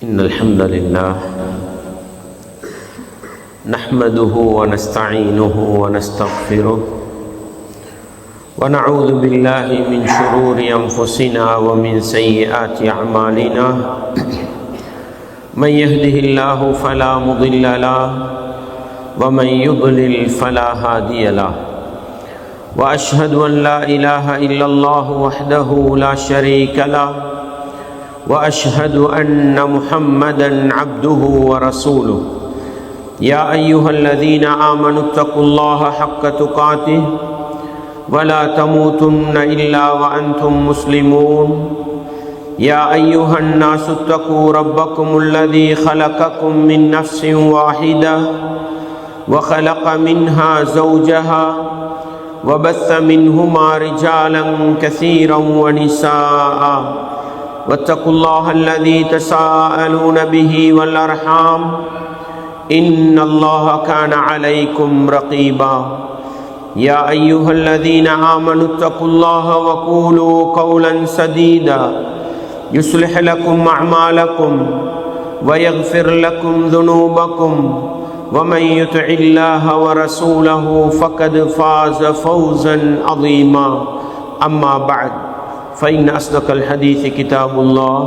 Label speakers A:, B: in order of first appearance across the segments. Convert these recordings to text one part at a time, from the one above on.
A: إن الحمد لله نحمده ونستعينه ونستغفره ونعوذ بالله من شرور أنفسنا ومن سيئات أعمالنا من يهده الله فلا مضل له ومن يضلل فلا هادي له وأشهد أن لا إله إلا الله وحده لا شريك له وأشهد أن محمدًا عبده ورسوله يا أيها الذين آمنوا اتقوا الله حق تقاته ولا تموتن إلا وأنتم مسلمون يا أيها الناس اتقوا ربكم الذي خلقكم من نفس واحدة وخلق منها زوجها وبث منهما رجالا كثيرا ونساء واتقوا الله الذي تساءلون به والأرحام إن الله كان عليكم رقيبا يا أيها الذين آمنوا اتقوا الله وقولوا قولا سديدا يصلح لكم أعمالكم ويغفر لكم ذنوبكم ومن يطع الله ورسوله فقد فاز فوزا عظيما أما بعد فإن أصدق الحديث كتاب الله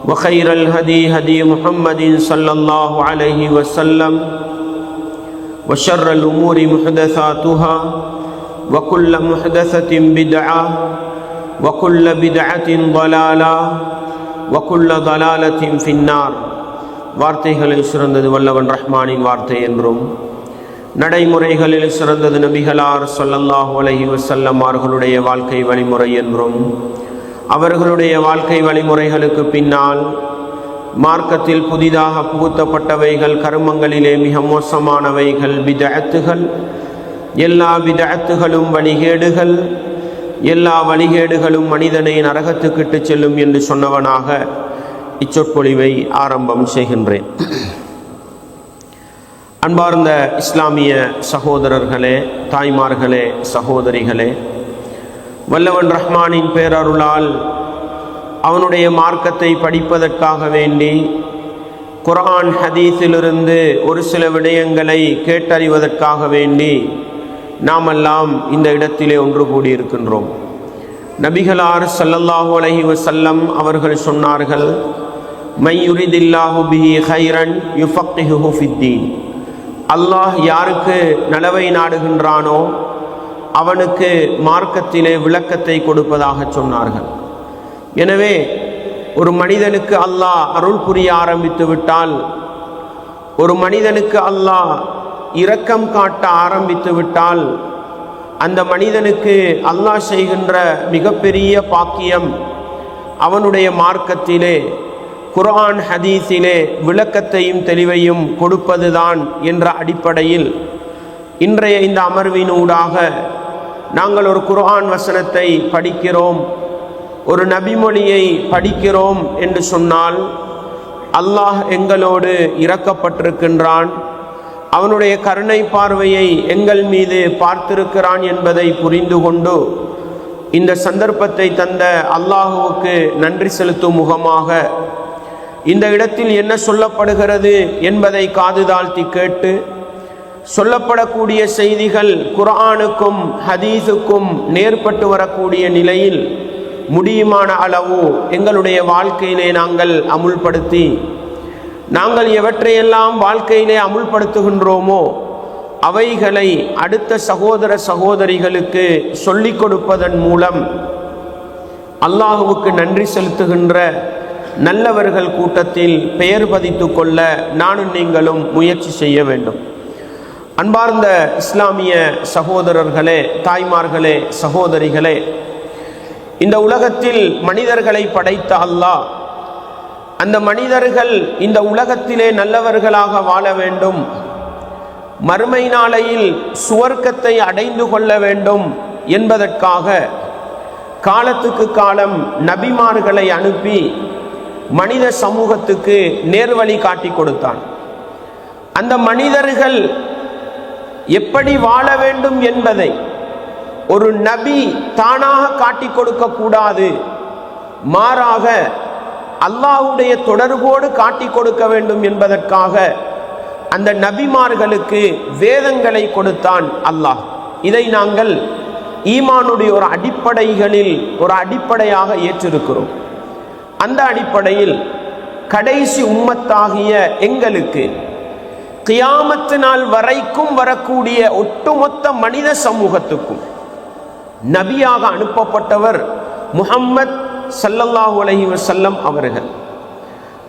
A: وخير الهدي هدي محمد صلى الله عليه وسلم وشر الأمور محدثاتها وكل محدثة بدعة وكل بدعة ضلالة وكل ضلالة في النار. வார்த்தைகளில் சிறந்தது வல்லவன் ரஹ்மானின் வார்த்தை என்றும் நடைமுறைகளில் சிறந்தது நபிகளார் ஸல்லல்லாஹு அலைஹி வஸல்லம் அவர்களுடைய வாழ்க்கை வழிமுறை என்றும் அவர்களுடைய வாழ்க்கை வழிமுறைகளுக்கு பின்னால் மார்க்கத்தில் புதிதாக புகுத்தப்பட்டவைகள் கர்மங்களிலே மிக மோசமானவைகள் பிதஅத்துகள், எல்லா பிதஅத்துகளும் வழிகேடுகள், எல்லா வழிகேடுகளும் மனிதனை நரகத்துக்கிட்டு செல்லும் என்று சொன்னவனாக இச்சொற்பொழிவை ஆரம்பம் செய்கின்றேன். அன்பார்ந்த இஸ்லாமிய சகோதரர்களே, தாய்மார்களே, சகோதரிகளே, வல்லவன் ரஹ்மானின் பேரருளால் அவனுடைய மார்க்கத்தை படிப்பதற்காக வேண்டி குர்ஆன் ஹதீஸிலிருந்து ஒரு சில விடயங்களை கேட்டறிவதற்காக வேண்டி நாமெல்லாம் இந்த இடத்திலே ஒன்று கூடியிருக்கின்றோம். நபிகளார் ஸல்லல்லாஹு அலைஹி வஸல்லம் அவர்கள் சொன்னார்கள், மை யுரிதில்லாஹு பிஹி கைரன் யுஃபக்கிஹுஹு ஃபித்தீன். அல்லாஹ் யாருக்கு நலவை நாடுகின்றானோ அவனுக்கு மார்க்கத்திலே விளக்கத்தை கொடுப்பதாக சொன்னார்கள். எனவே ஒரு மனிதனுக்கு அல்லாஹ் அருள் புரிய ஆரம்பித்து விட்டால், ஒரு மனிதனுக்கு அல்லாஹ் இரக்கம் காட்ட ஆரம்பித்து விட்டால், அந்த மனிதனுக்கு அல்லாஹ் செய்கின்ற மிகப்பெரிய பாக்கியம் அவனுடைய மார்க்கத்திலே குர்ஆன் ஹதீஸிலே விளக்கத்தையும் தெளிவையும் கொடுப்பதுதான் என்ற அடிப்படையில் இன்றைய இந்த அமர்வினூடாக நாங்கள் ஒரு குர்ஆன் வசனத்தை படிக்கிறோம், ஒரு நபிமொழியை படிக்கிறோம் என்று சொன்னால் அல்லாஹ் எங்களோடு இரக்கப்பட்டிருக்கின்றான், அவனுடைய கருணை பார்வையை எங்கள் மீது பார்த்திருக்கிறான் என்பதை புரிந்து கொண்டு இந்த சந்தர்ப்பத்தை தந்த அல்லாஹுவுக்கு நன்றி செலுத்தும் முகமாக இந்த இடத்தில் என்ன சொல்லப்படுகிறது என்பதை காது தாழ்த்தி கேட்டு, சொல்லப்படக்கூடிய செய்திகள் குர்ஆனுக்கும் ஹதீஸுக்கும் நேர்பட்டு வரக்கூடிய நிலையில் முடியுமான அளவு எங்களுடைய வாழ்க்கையிலே நாங்கள் அமுல்படுத்தி, நாங்கள் எவற்றையெல்லாம் வாழ்க்கையிலே அமுல்படுத்துகின்றோமோ அவைகளை அடுத்த சகோதர சகோதரிகளுக்கு சொல்லிக் கொடுப்பதன் மூலம் அல்லாஹுவுக்கு நன்றி செலுத்துகின்ற நல்லவர்கள் கூட்டத்தில் பெயர் பதித்து கொள்ள நானும் நீங்களும் முயற்சி செய்ய வேண்டும். அன்பார்ந்த இஸ்லாமிய சகோதரர்களே, தாய்மார்களே, சகோதரிகளே, இந்த உலகத்தில் மனிதர்களை படைத்த அல்லாஹ் அந்த மனிதர்கள் இந்த உலகத்திலே நல்லவர்களாக வாழ வேண்டும், மறுமை நாளையில் சுவர்க்கத்தை அடைந்து கொள்ள வேண்டும் என்பதற்காக காலத்துக்கு காலம் நபிமார்களை அனுப்பி மனித சமூகத்துக்கு நேர்வழி காட்டி கொடுத்தான். அந்த மனிதர்கள் எப்படி வாழ வேண்டும் என்பதை ஒரு நபி தானாக காட்டி கொடுக்க கூடாது, மாறாக அல்லாஹ்வுடைய தொடர்போடு காட்டி கொடுக்க வேண்டும் என்பதற்காக அந்த நபிமார்களுக்கு வேதங்களை கொடுத்தான் அல்லாஹ். இதை நாங்கள் ஈமானுடைய ஒரு அடிப்படைகளில் ஒரு அடிப்படையாக ஏற்றிருக்கிறோம். அந்த அடிப்படையில் கடைசி உம்மத்தாகிய எங்களுக்கு கியாமத்து நாள் வரைக்கும் வரக்கூடிய ஒட்டுமொத்த மனித சமூகத்துக்கும் நபியாக அனுப்பப்பட்டவர் முஹம்மத் ஸல்லல்லாஹு அலைஹி வஸல்லம் அவர்கள்.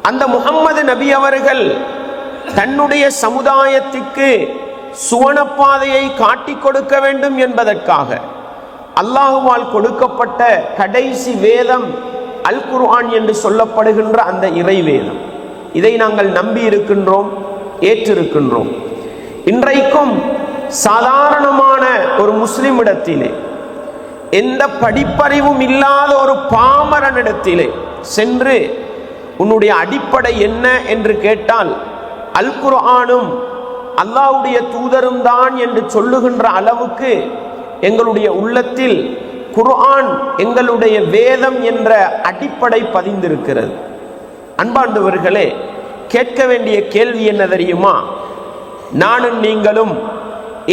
A: அந்த முஹம்மது நபி அவர்கள் தன்னுடைய சமுதாயத்திற்கு சுவனப்பாதையை காட்டி கொடுக்க வேண்டும் என்பதற்காக அல்லாஹுவால் கொடுக்கப்பட்ட கடைசி வேதம் அல் குர்ஆன் என்று சொல்லப்படுகின்ற அந்த இறை வேதம். இதை நாங்கள் நம்பி இருக்கின்றோம், ஏற்றிருக்கின்றோம். இன்றைக்கும் சாதாரணமான ஒரு முஸ்லிமிடத்திலே, எந்த படிப்பறிவும் இல்லாத ஒரு பாமரனிடத்திலே சென்று உன்னுடைய அடிப்படை என்ன என்று கேட்டால் அல் குர்ஆனும் அல்லாஹ்வுடைய தூதரும் தான் என்று சொல்லுகின்ற அளவுக்கு எங்களுடைய உள்ளத்தில் குர்ஆன் எங்களுடைய வேதம் என்ற அடிப்படை பதிந்திருக்கிறது. அன்பாண்டவர்களே, கேட்க வேண்டிய கேள்வி என்ன தெரியுமா? நானும் நீங்களும்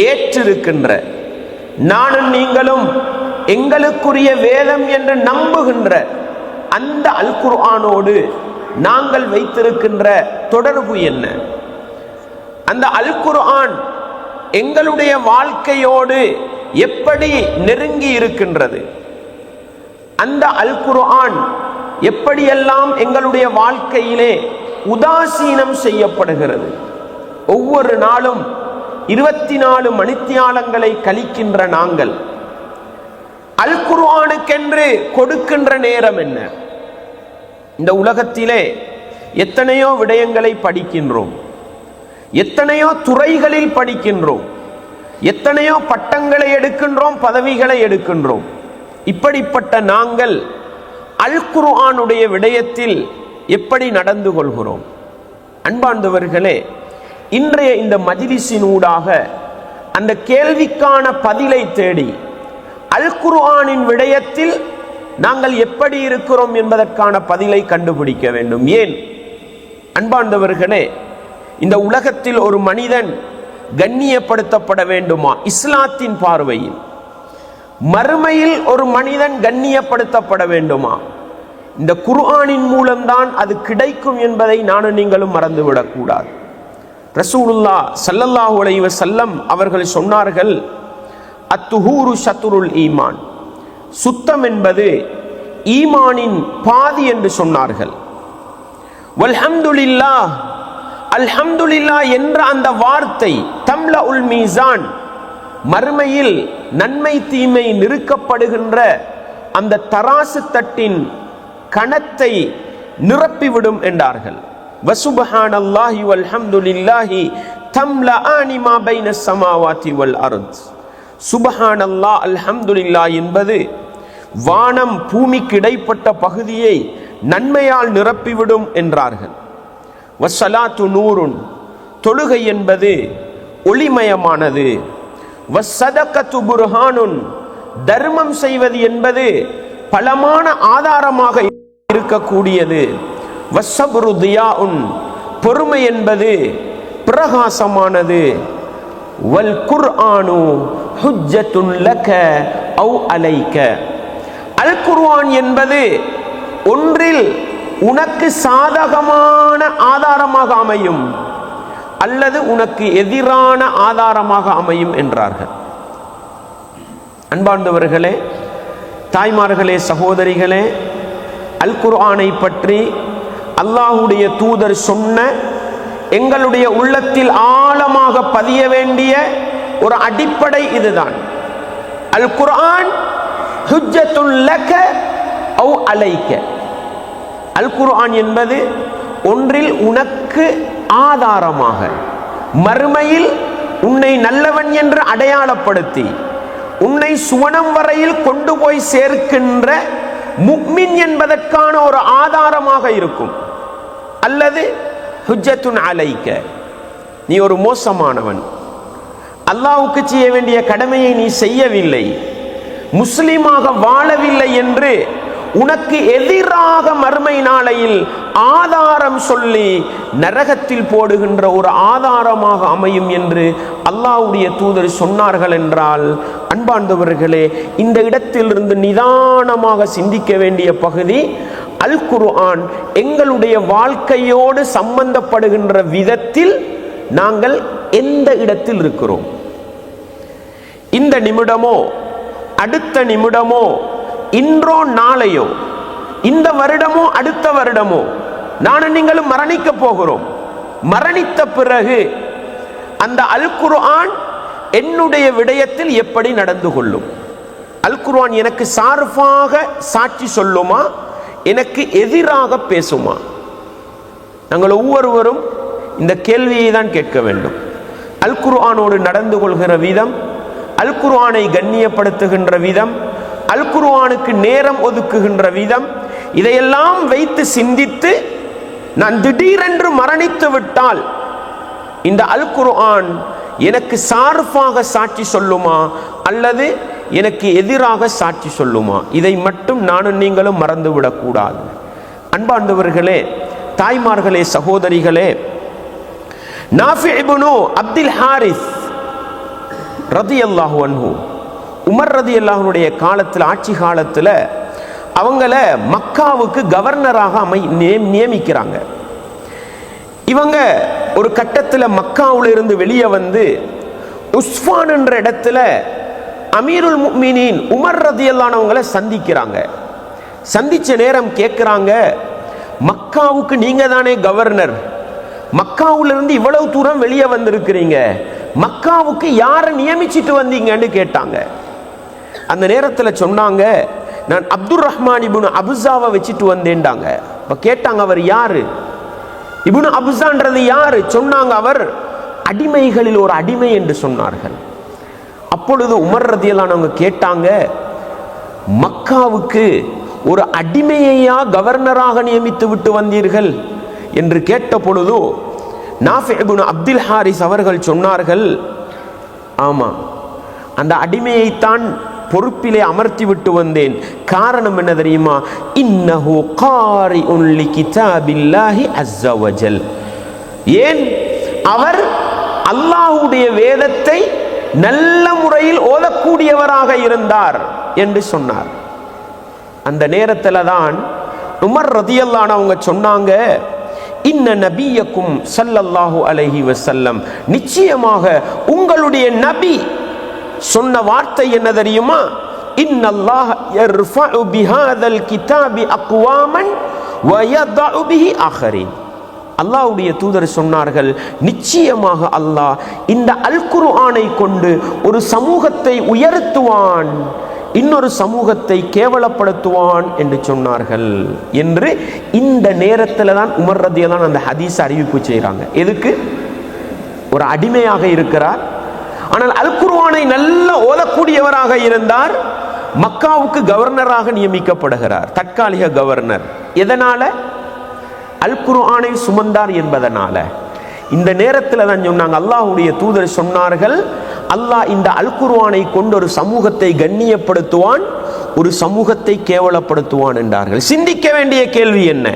A: ஏற்றிருக்கின்ற, நானும் நீங்களும் எங்களுக்குரிய வேதம் என்று நம்புகின்ற அந்த அல் குர்ஆனோடு நாங்கள் வைத்திருக்கின்ற தொடர்பு என்ன? அந்த அல் குர்ஆன் எங்களுடைய வாழ்க்கையோடு எப்படி நெருங்கி இருக்கின்றது? அந்த அல் குர்ஆன் எப்படியெல்லாம் எங்களுடைய வாழ்க்கையிலே உதாசீனம் செய்யப்படுகிறது? ஒவ்வொரு நாளும் 24 மணித்தியாலங்களை கழிக்கின்ற நாங்கள் அல் குர்ஆனுக்கென்று கொடுக்கின்ற நேரம் என்ன? இந்த உலகத்திலே எத்தனையோ விடயங்களை படிக்கின்றோம், எத்தனையோ துறைகளில் படிக்கின்றோம், எத்தனையோ பட்டங்களை எடுக்கின்றோம், பதவிகளை எடுக்கின்றோம். இப்படிப்பட்ட நாங்கள் அல் குர்ஆனுடைய விடயத்தில் எப்படி நடந்து கொள்கிறோம்? அன்பார்ந்தவர்களே, இன்றைய இந்த மஜ்லிஸினூடாக அந்த கேள்விக்கான பதிலை தேடி அல் குர்ஆனின் விடயத்தில் நாங்கள் எப்படி இருக்கிறோம் என்பதற்கான பதிலை கண்டுபிடிக்க வேண்டும். ஏன் அன்பார்ந்தவர்களே, இந்த உலகத்தில் ஒரு மனிதன் கண்ணியப்படுத்தப்பட வேண்டுமா இஸ்லாத்தின் பார்வையில்? மறுமையில் ஒரு மனிதன் கண்ணியப்படுத்தப்பட வேண்டுமா? இந்த குர்ஆனின் மூலம்தான் அது கிடைக்கும் என்பதை நானும் நீங்களும் மறந்துவிடக்கூடாது. ரசூலுல்லாஹ் ஸல்லல்லாஹு அலைஹி வஸல்லம் அவர்கள் சொன்னார்கள், அத்துஹூரு ஷத்ருல் ஈமான், சுத்தம் என்பது ஈமானின் பாதி என்று சொன்னார்கள். வல்ஹம்துலில்லாஹ், அல்ஹம்துலில்லாஹ் என்ற அந்த வார்த்தை தம்ல உல் மீசான், மறுமையில் நன்மை தீமை நிறுக்கப்படுகின்ற அந்த தராசு தட்டின் கணத்தை நிரப்பிவிடும் என்றார்கள். வசுபஹானல்லாஹி வல்ஹம்துலில்லாஹி தம்லஆனி மா பைன ஸமாவாதி வல் அர்த். சுபஹானல்லாஹ், அல்ஹம்துலில்லாஹ் என்பது வானம் பூமிக்கு இடைப்பட்ட பகுதியை நன்மையால் நிரப்பிவிடும் என்றார்கள். வஸ்ஸலாத்து நூருன், தொழுகை என்பது ஒளிமயமானது. வஸ்ஸதகத்து புர்ஹானுன், தர்மம் செய்வது என்பது பலமான ஆதாரமாக இருக்கக்கூடியது. வஸ்ஸப்ரு தியாஉன், பொறுமை என்பது பிரகாசமானது. வல் குர்ஆனு ஹுஜ்ஜத்துன் லக அவ் அலைக, அல் குர்ஆன் என்பது ஒன்றில் உனக்கு சாதகமான ஆதாரமாக அமையும் அல்லது உனக்கு எதிரான ஆதாரமாக அமையும் என்றார்கள். அன்பார்ந்தவர்களே, தாய்மார்களே, சகோதரிகளே, அல் குர்ஆனை பற்றி அல்லாஹ்வுடைய தூதர் சொன்ன, எங்களுடைய உள்ளத்தில் ஆழமாக பதிய வேண்டிய ஒரு அடிப்படை இதுதான். அல் குர்ஆன் ஹுஜ்ஜத்துன் லக அவ் அலைக. அல் குர்ஆன் என்பது ஒன்றில் உனக்கு ஆதாரமாக, மறுமையில் உன்னை நல்லவன் என்று அடையாளப்படுத்தி உன்னை சுவனம் வரையில் கொண்டு போய் சேர்க்கின்ற முக்மின் என்பதற்கான ஒரு ஆதாரமாக இருக்கும். அல்லது ஹுஜ்ஜத்துன் அலைக, நீ ஒரு மோசமானவன், அல்லாஹ்வுக்கு செய்ய வேண்டிய கடமையை நீ செய்யவில்லை, முஸ்லிமாக வாழவில்லை என்று உனக்கு எதிராக மறுமை நாளையில் ஆதாரம் சொல்லி நரகத்தில் போடுகின்ற ஒரு ஆதாரமாக அமையும் என்று அல்லாஹ்வுடைய தூதர் சொன்னார்கள் என்றால், அன்பார்ந்தவர்களே, இந்த இடத்திலிருந்து நிதானமாக சிந்திக்க வேண்டிய பகுதி, அல் குர்ஆன் எங்களுடைய வாழ்க்கையோடு சம்பந்தப்படுகின்ற விதத்தில் நாங்கள் எந்த இடத்தில் இருக்கிறோம். இந்த நிமிடமோ அடுத்த நிமிடமோ இன்றோ நாளையோ இந்த வருடமோ அடுத்த வருடமோ நானும் நீங்களும் மரணிக்க போகிறோம். மரணித்த பிறகு அந்த அல் குர்ஆன் என்னுடைய விடயத்தில் எப்படி நடந்து கொள்ளும்? அல் குர்ஆன் எனக்கு சார்பாக சாட்சி சொல்லுமா, எனக்கு எதிராக பேசுமா? நாங்கள் ஒவ்வொருவரும் இந்த கேள்வியை தான் கேட்க வேண்டும். அல் குர்ஆனோடு நடந்து கொள்கிற விதம், அல் குர்ஆனை கண்ணியப்படுத்துகின்ற விதம், அல் குர்ஆனுக்கு நேரம் ஒதுக்குகின்ற விதம், இதையெல்லாம் வைத்து சிந்தித்து நான் திடீரென்று மரணித்து விட்டால் இந்த அல் குர்ஆன் எனக்கு சார்பாக சாட்சி சொல்லுமா அல்லது எனக்கு எதிராக சாட்சி சொல்லுமா? இதை மட்டும் நானும் நீங்களும் மறந்துவிடக்கூடாது. அன்பார்ந்தவர்களே, தாய்மார்களே, சகோதரிகளே, நாஃபி இப்னு அப்துல் ஹாரிஸ் ரலியல்லாஹு அன்ஹு, உமர் ரலியல்லாஹுடைய காலத்தில், ஆட்சி காலத்தில் அவங்கள மக்காவுக்கு கவர்னராக நியமிக்கிறாங்க. இவங்க ஒரு கட்டத்தில் மக்காவுல இருந்து வெளியே வந்து உஸ்ஃபான் என்ற இடத்துல அமீருல் முஃமினீன் உமர் ரலியல்லாஹுவங்களை சந்திக்கிறாங்க. சந்திச்ச நேரம் கேட்கிறாங்க, மக்காவுக்கு நீங்க தானே கவர்னர், மக்காவுல இருந்து இவ்வளவு தூரம் வெளியே வந்திருக்கிறீங்க, மக்காவுக்கு யாரை நியமிச்சிட்டு வந்தீங்கன்னு கேட்டாங்க. அந்த நேரத்தில் சொன்னாங்க, நான் அப்துர் ரஹ்மான் இப்னு அபுஸாவை வச்சுட்டு வந்தேன்டாங்க. இப்போ கேட்டாங்க, அவர் யாரு? இப்னு அபுஸான்றது யாரு? சொன்னாங்க, அவர் அடிமைகளில் ஒரு அடிமை என்று சொன்னார்கள். அப்பொழுது உமர் ரலியல்லாஹு கேட்டாங்க, மக்காவுக்கு ஒரு அடிமையா கவர்னராக நியமித்து விட்டு வந்தீர்கள் என்று கேட்ட பொழுது நாஃபி இப்னு அப்துல் ஹாரிஸ் அவர்கள் சொன்னார்கள், ஆமா, அந்த அடிமையைத்தான் பொறுப்பிலே அமர்த்தி விட்டு வந்தேன். காரணம் என்ன தெரியுமா? இன்னஹு காரிஉன் லிகிதாபில்லாஹி அஸ்ஸ வஜல். ஏன்? அவர் அல்லாஹ்வுடைய வேதத்தை நல்ல முறையில் ஓதக்கூடியவராக இருந்தார் என்று சொன்னார். அந்த நேரத்தில் தான் உமர் ரலியல்லாஹு அவங்க சொன்னாங்க, இன்ன நபியக்கும் ஸல்லல்லாஹு அலைஹி வஸல்லம், நிச்சயமாக உங்களுடைய நபி சொன்ன வார்த்தை என்ன தெரியுமா? இன்னல்லாஹ யர்ஃபஉ பிஹாதல் கிதாபி அக்வாமன் வ யதஉ பிஹி ஆகரின். அல்லாஹ்வுடைய தூதர் சொன்னார்கள், நிச்சயமாக அல்லாஹ் இந்த அல் குர்ஆனை கொண்டு ஒரு சமூகத்தை உயர்த்துவான், இன்னொரு சமூகத்தை கேவலப்படுத்துவான் என்று சொன்னார்கள். என்று இந்த நேரத்தில் தான் உமர் ரலியல்லாஹு அந்த ஹதீஸ் அறிவிப்பு செய்கிறாங்க. எதுக்கு? ஒரு அடிமையாக இருக்கிறார், ஆனால் அல் குர்ஆனை நல்ல ஓதக்கூடியவராக இருந்தார், மக்காவுக்கு கவர்னராக நியமிக்கப்படுகிறார், தற்காலிக கவர்னர். எதனால? அல் குர்ஆனை சுமந்தார் என்பதனால. இந்த நேரத்தில் தான் சொன்னாங்க, அல்லாஹ்வுடைய தூதர் சொன்னார்கள், அல்லாஹ் இந்த அல் குர்ஆனை கொண்டு ஒரு சமூகத்தை கண்ணியப்படுத்துவான், ஒரு சமூகத்தை கேவலப்படுத்துவான் என்றார்கள். சிந்திக்க வேண்டிய கேள்வி என்ன?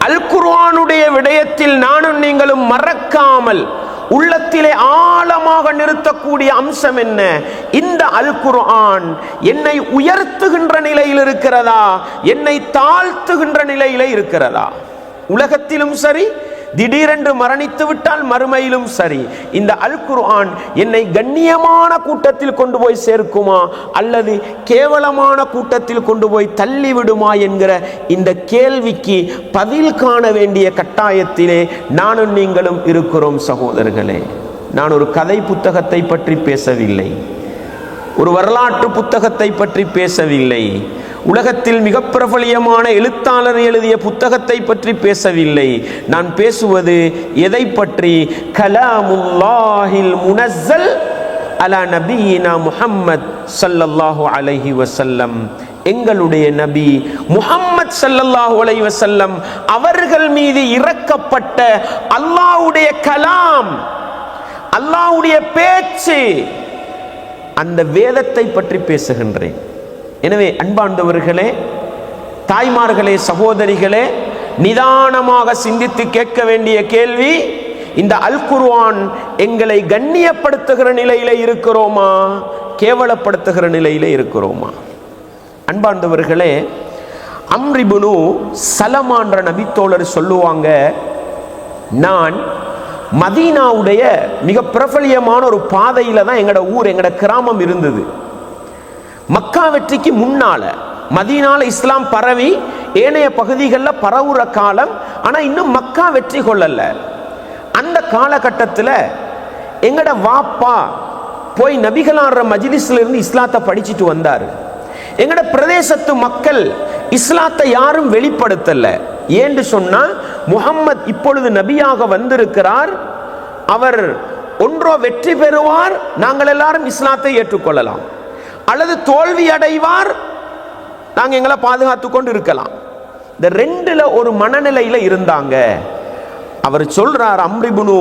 A: அல் குர்ஆனுடைய விடயத்தில் நானும் நீங்களும் மறக்காமல் உள்ளத்திலே ஆழமாக நிறுத்தக்கூடிய அம்சம் என்ன? இந்த அல் குர்ஆன் என்னை உயர்த்துகின்ற நிலையில் இருக்கிறதா, என்னை தாழ்த்துகின்ற நிலையிலே இருக்கிறதா? உலகத்திலும் சரி, திடீரென்று மரணித்து விட்டால் மறுமையிலும் சரி, இந்த அல் குர்ஆன் என்னை கண்ணியமான கூட்டத்தில் கொண்டு போய் சேர்க்குமா அல்லது கேவலமான கூட்டத்தில் கொண்டு போய் தள்ளி விடுமா என்கிற இந்த கேள்விக்கு பதில் காண வேண்டிய கட்டாயத்திலே நானும் நீங்களும் இருக்கிறோம். சகோதரர்களே, நான் ஒரு கதை புத்தகத்தை பற்றி பேசவில்லை, ஒரு வரலாற்று புத்தகத்தை பற்றி பேசவில்லை, உலகத்தில் மிக பிரபலியமான எழுத்தாளர் எழுதிய புத்தகத்தை பற்றி பேசவில்லை. நான் பேசுவது எதை பற்றி? கலாமுல்லாஹில் முனஸ்ஸல் அலா நபியினா முஹம்மத் ஸல்லல்லாஹு அலைஹி வஸல்லம். எங்களுடைய நபி முஹம்மத் ஸல்லல்லாஹு அலைஹி வஸல்லம் அவர்கள் மீது இறக்கப்பட்ட அல்லாஹ்வுடைய கலாம், அல்லாஹ்வுடைய பேச்சு, அந்த வேதத்தை பற்றி பேசுகின்றேன். எனவே அன்பார்ந்தவர்களே, தாய்மார்களே, சகோதரிகளே, நிதானமாக சிந்தித்து கேட்க வேண்டிய கேள்வி, இந்த அல் குர்ஆன் எங்களை கண்ணியப்படுத்துகிற நிலையில இருக்கிறோமா, கேவலப்படுத்துகிற நிலையில இருக்கிறோமா? அன்பார்ந்தவர்களே, அம்ர் இப்னு சலமான்ற நபித்தோழர் சொல்லுவாங்க, நான் மதீனாவுடைய மிக பிரபலியமான ஒரு பாதையில தான் எங்கட ஊர், எங்கட கிராமம் இருந்தது. மக்கா வெற்றிக்கு முன்னால மதீனால இஸ்லாம் பரவி ஏனைய பகுதிகளில் பரவுற காலம். ஆனா இன்னும் மக்கா வெற்றி கொள்ளல. அந்த காலகட்டத்தில் எங்கட வாப்பா போய் நபிகளார் மஜ்லிஸ்ல இருந்து இஸ்லாத்தை படிச்சுட்டு வந்தார். எங்கட பிரதேசத்து மக்கள் இஸ்லாத்தை யாரும் வெளிப்படுத்தல. ஏன்னு சொன்னா, முஹம்மது இப்பொழுது நபியாக வந்திருக்கிறார், அவர் ஒன்றோ வெற்றி பெறுவார், நாங்கள் எல்லாரும் இஸ்லாத்தை ஏற்றுக்கொள்ளலாம், அல்லது தோல்வி அடைவார், நாங்கள் எங்களை பாதுகாத்து கொண்டு இருக்கலாம். இந்த ரெண்டுல ஒரு மனநிலையில இருந்தாங்க. அவர் சொல்றார், அம்ர் இப்னு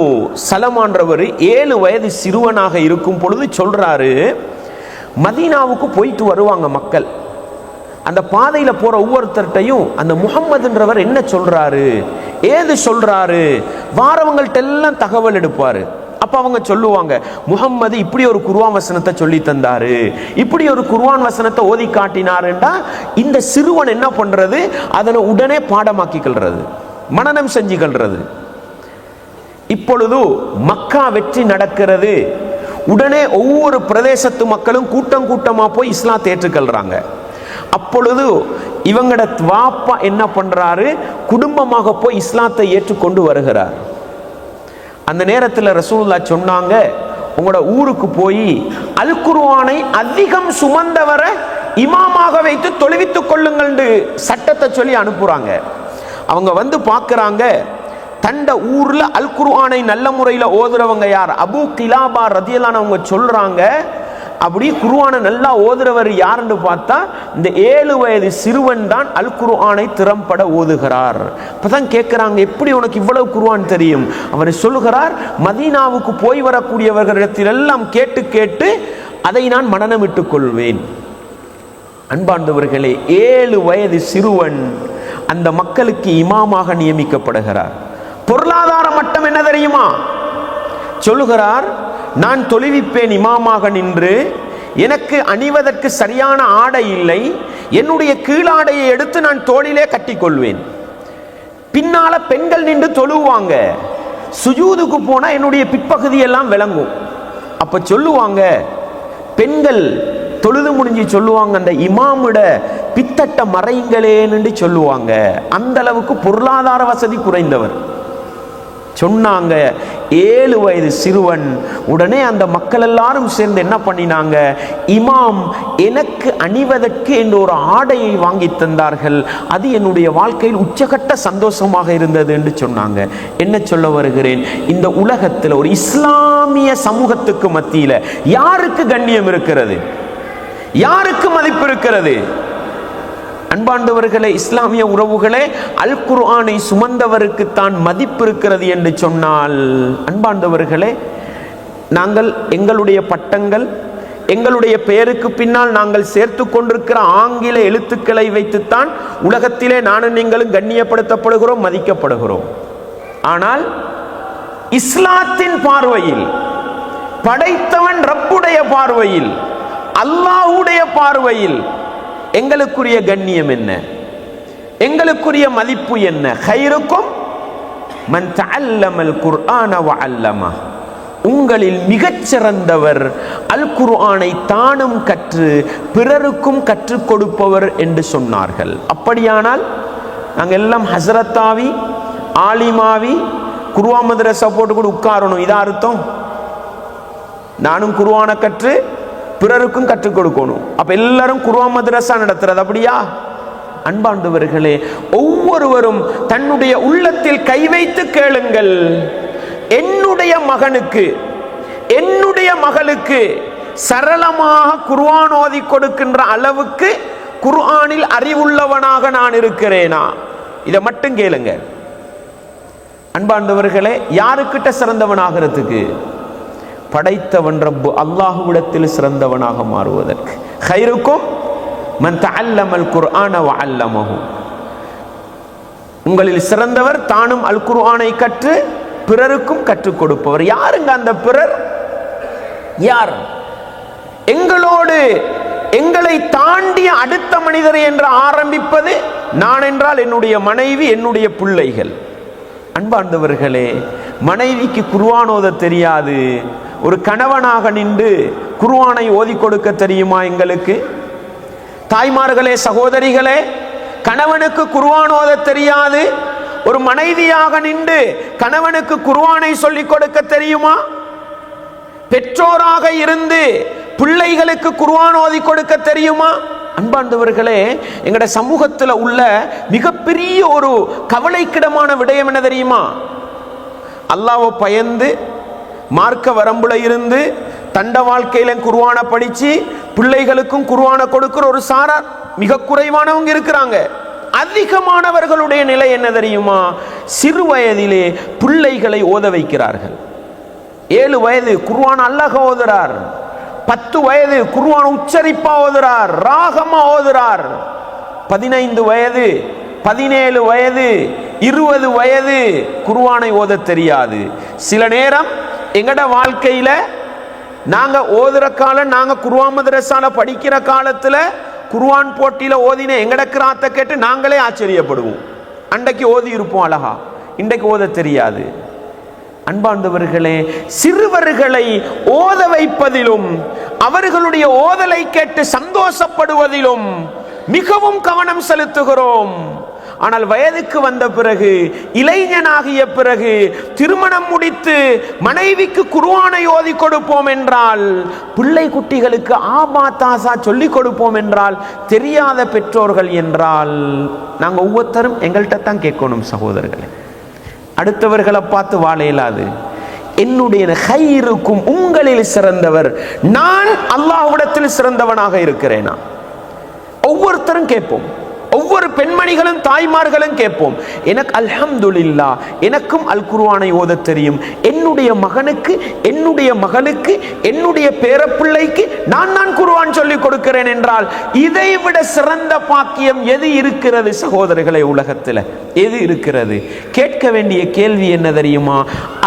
A: சலமான்றவர் 7 வயது சிறுவனாக இருக்கும் பொழுது சொல்றாரு, மதீனாவுக்கு போயிட்டு வருவாங்க மக்கள். அந்த பாதையில போற ஒவ்வொருத்தர்ட்டையும் அந்த முஹம்மதுன்றவர் என்ன சொல்றாரு, ஏது சொல்றாரு, வாரவங்கள்ட்ட எல்லாம் தகவல் எடுப்பாரு. அப்ப அவங்க சொல்லுவாங்க, முஹம்மது இப்படி ஒரு குர்ஆன் வசனத்தை சொல்லி தந்தாரு, இப்படி ஒரு குர்ஆன் வசனத்தை ஓதி காட்டினாருண்டா இந்த சிறுவன் என்ன பண்றது, அதனை உடனே பாடமாக்கிக்கிறது, மனனம் செஞ்சுக்கிறது. இப்பொழுது மக்கா வெற்றி நடக்கிறது. உடனே ஒவ்வொரு பிரதேசத்து மக்களும் கூட்டம் கூட்டமா போய் இஸ்லாத்தை ஏற்றுக்கொள்றாங்க. அப்பொழுது இவங்கட வாப்பா என்ன பண்றாரு, குடும்பமாக போய் இஸ்லாத்தை ஏற்றுக்கொண்டு வருகிறார். அந்த நேரத்தில் ரசூலுல்லாஹ் சொன்னாங்க, உங்களோட ஊருக்கு போய் அல் குர்ஆனை அதிகம் சுமந்தவரை இமாமாக வைத்து தொழுவித்துக் கொள்ளுங்கள் சட்டத்தை சொல்லி அனுப்புறாங்க. அவங்க வந்து பார்க்கறாங்க, தண்ட ஊர்ல அல் குர்ஆனை நல்ல முறையில் ஓதுறவங்க யார், அபூ கிலாபா ரதியல்லாஹு அவங்க சொல்றாங்க. அப்படி குர்ஆனை நல்லா ஓதுறவர் யாருன்னு பார்த்தா இந்த 7 வயது சிறுவன் தான் அல் குர்ஆனை திறம்பட ஓதுகிறார். அப்பதான் கேட்கிறாங்க, எப்படி உனக்கு இவ்வளவு குர்ஆன் தெரியும்? அவர் சொல்லுகிறார், மதீனாவுக்கு போய் வரக்கூடியவர்களிடத்தில் எல்லாம் கேட்டு கேட்டு அதை நான் மனனமிட்டுக் கொள்வேன். அன்பார்ந்தவர்களே, 7 வயது சிறுவன் அந்த மக்களுக்கு இமாமாக நியமிக்கப்படுகிறார். பொருளாதார மட்டம் என்ன தெரியுமா? சொல்லுகிறார், நான் தொழுவிப்பேன் இமாமாக நின்று, எனக்கு அணிவதற்கு சரியான ஆடை இல்லை, என்னுடைய கீழாடையை எடுத்து நான் தோளிலே கட்டிக்கொள்வேன், பின்னால பெண்கள் நின்று தொழுவாங்க, சுஜூதுக்கு போனா என்னுடைய பிற்பகுதியெல்லாம் விளங்கும். அப்ப சொல்லுவாங்க, பெண்கள் தொழுது முடிஞ்சு சொல்லுவாங்க, அந்த இமாமுட பித்தட்ட மறைங்களேன்னு சொல்லுவாங்க. அந்த அளவுக்கு பொருளாதார வசதி குறைந்தவர். சொன்னாங்க, 7 வயது சிறுவன். உடனே அந்த மக்கள் எல்லாரும் சேர்ந்து என்ன பண்ணினாங்க, இமாம் எனக்கு அணிவதற்கு என்ற ஒரு ஆடையை வாங்கி தந்தார்கள், அது என்னுடைய வாழ்க்கையில் உச்சகட்ட சந்தோஷமாக இருந்தது என்று சொன்னாங்க. என்ன சொல்ல வருகிறேன், இந்த உலகத்தில் ஒரு இஸ்லாமிய சமூகத்துக்கு மத்தியில் யாருக்கு கண்ணியம் இருக்கிறது, யாருக்கு மதிப்பு இருக்கிறது? அன்பாண்டவர்களே, இஸ்லாமிய உறவுகளே, அல் குர்ஆனை சுமந்தவருக்கு தான் மதிப்பு இருக்கிறது என்று சொன்னால், அன்பாண்டவர்களே, நாங்கள் எங்களுடைய பட்டங்கள், எங்களுடைய பெயருக்கு பின்னால் நாங்கள் சேர்த்து கொண்டிருக்கிற ஆங்கில எழுத்துக்களை வைத்துத்தான் உலகத்திலே நானும் நீங்களும் கண்ணியப்படுத்தப்படுகிறோம், மதிக்கப்படுகிறோம். ஆனால் இஸ்லாத்தின் பார்வையில், படைத்தவன் ரப்புடைய பார்வையில், அல்லாஹ்வுடைய பார்வையில் எங்களுக்குரிய கண்ணியம் என்ன, எங்களுக்குரிய மதிப்பு என்ன? கைருக்கும் மன் தஅல்லமல் குர்ஆன வ அல்லமஹ், உங்களில் மிகச்சிறந்தவர் அல் குர்ஆனை தானும் கற்று பிறருக்கும் கற்றுக் கொடுப்பவர் என்று சொன்னார்கள். அப்படியானால் நாங்கள் எல்லாம் ஹசரத்தாவி ஆலிமாவி குர்ஆன் மதரசா போட்டு கூட உட்காரணும், இதா அர்த்தம்? நானும் குர்ஆனை கற்று பிறருக்கும் கற்றுக் கொடுக்கணும். அப்ப எல்லாரும் குர்ஆன் மதரசா நடத்துறது அப்படியா? அன்பாண்டவர்களே, ஒவ்வொருவரும் தன்னுடைய உள்ளத்தில் கை வைத்து கேளுங்கள், என்னுடைய மகனுக்கு, என்னுடைய மகளுக்கு சரளமாக குர்ஆன் ஓதி கொடுக்கின்ற அளவுக்கு குர்ஆனில் அறிவுள்ளவனாக நான் இருக்கிறேனா? இதை மட்டும் கேளுங்க. அன்பாண்டவர்களே, யாருக்கிட்ட சிறந்தவனாகிறதுக்கு? படைத்தவன் ரப்பு அல்லாஹ்விடத்தில் சிறந்தவனாக மாறுவதற்கு. கைருக்கும் மன் தஅல்லமல் குர்ஆன வ அல்லமஹு, உங்களில் சிறந்தவர் தானும் அல் குர்ஆனை கற்று பிறருக்கும் கற்றுக் கொடுப்பவர். யாருங்க அந்த பிறர்? யார்? எங்களோடு எங்களை தாண்டிய அடுத்த மனிதர் என்று ஆரம்பிப்பது நான் என்றால் என்னுடைய மனைவி, என்னுடைய பிள்ளைகள். அன்பார்ந்தவர்களே, மனைவிக்கு குர்ஆன் ஓத தெரியாது, ஒரு கணவனாக நின்று குர்ஆனை ஓதி கொடுக்க தெரியுமா எங்களுக்கு? தாய்மார்களே, சகோதரிகளே, கணவனுக்கு குர்ஆன் ஓத தெரியாது, ஒரு மனைவியாக நின்று கணவனுக்கு குர்ஆனை சொல்லிக் கொடுக்க தெரியுமா? பெற்றோராக இருந்து பிள்ளைகளுக்கு குர்ஆன் ஓதி கொடுக்க தெரியுமா? அன்பார்ந்தவர்களே, எங்கட சமூகத்தில் உள்ள மிகப்பெரிய ஒரு கவலைக்கிடமான விடயம் என்ன தெரியுமா? அல்லாஹ்வை பயந்து மார்க்க வரம்புல இருந்து தண்ட வாழ்க்கையில குர்ஆனை படிச்சு பிள்ளைகளுக்கும் குர்ஆனை கொடுக்கிற ஒரு சாரார் மிக குறைவானவங்க இருக்கிறாங்க. அதிகமானவர்களுடைய நிலை என்ன தெரியுமா? சிறு வயதிலே பிள்ளைகளை ஓத வைக்கிறார்கள். 7 வயது குர்ஆன் அல்லாஹ் ஓதுறார், 10 வயது குர்ஆன் உச்சரிப்பா ஓதுறார், ராகமா ஓதுறார். 15 வயது, 17 வயது, 20 வயது குர்ஆனை ஓத தெரியாது. சில நேரம் எங்கட வாழ்க்கையில நாங்க ஓதுற காலம், நாங்க குர்ஆன் மதரசால படிக்கிற காலத்துல குர்ஆன் போட்டியில ஓதின எங்கட கிராத்தை கேட்டு நாங்களே ஆச்சரியப்படுவோம். அன்றைக்கு ஓதி இருப்போம் அழகா, இன்றைக்கு ஓத தெரியாது. அன்பார்ந்தவர்களே, சிறுவர்களை ஓத வைப்பதிலும் அவர்களுடைய ஓதலை கேட்டு சந்தோஷப்படுவதிலும் மிகவும் கவனம் செலுத்துகிறோம். ஆனால் வயதுக்கு வந்த பிறகு, இளைஞனாகிய பிறகு, திருமணம் முடித்து மனைவிக்கு குர்ஆனை ஓதி கொடுப்போம் என்றால், பிள்ளை குட்டிகளுக்கு ஆபா தாசா சொல்லிக் கொடுப்போம் என்றால், தெரியாத பெற்றோர்கள் என்றால் நாங்க ஒவ்வொருத்தரும் எங்கள்கிட்ட தான் கேட்கணும் சகோதரர்களே. அடுத்தவர்களை பார்த்து வாழ இயலாது. என்னுடைய ஹைருக்கும், உங்களில் சிறந்தவர் நான் அல்லாஹ்விடத்தில் சிறந்தவனாக இருக்கிறேனா? ஒவ்வொருத்தரும் கேட்போம். ஒவ்வொரு பெண்மணிகளும் தாய்மார்களும் கேட்போம். எனக்கு அல்ஹம்துலில்லாஹ், எனக்கும் அல் குர்ஆனை ஓத தெரியும். என்னுடைய மகனுக்கு, என்னுடைய மகளுக்கு, என்னுடைய பேரப்பிள்ளைக்கு நான் குர்ஆன் சொல்லிக் கொடுக்கிறேன் என்றால் இதை விட சிறந்த பாக்கியம் எது இருக்கிறது சகோதரர்களே? உலகத்தில் எது இருக்கிறது? கேட்க வேண்டிய கேள்வி என்ன தெரியுமா?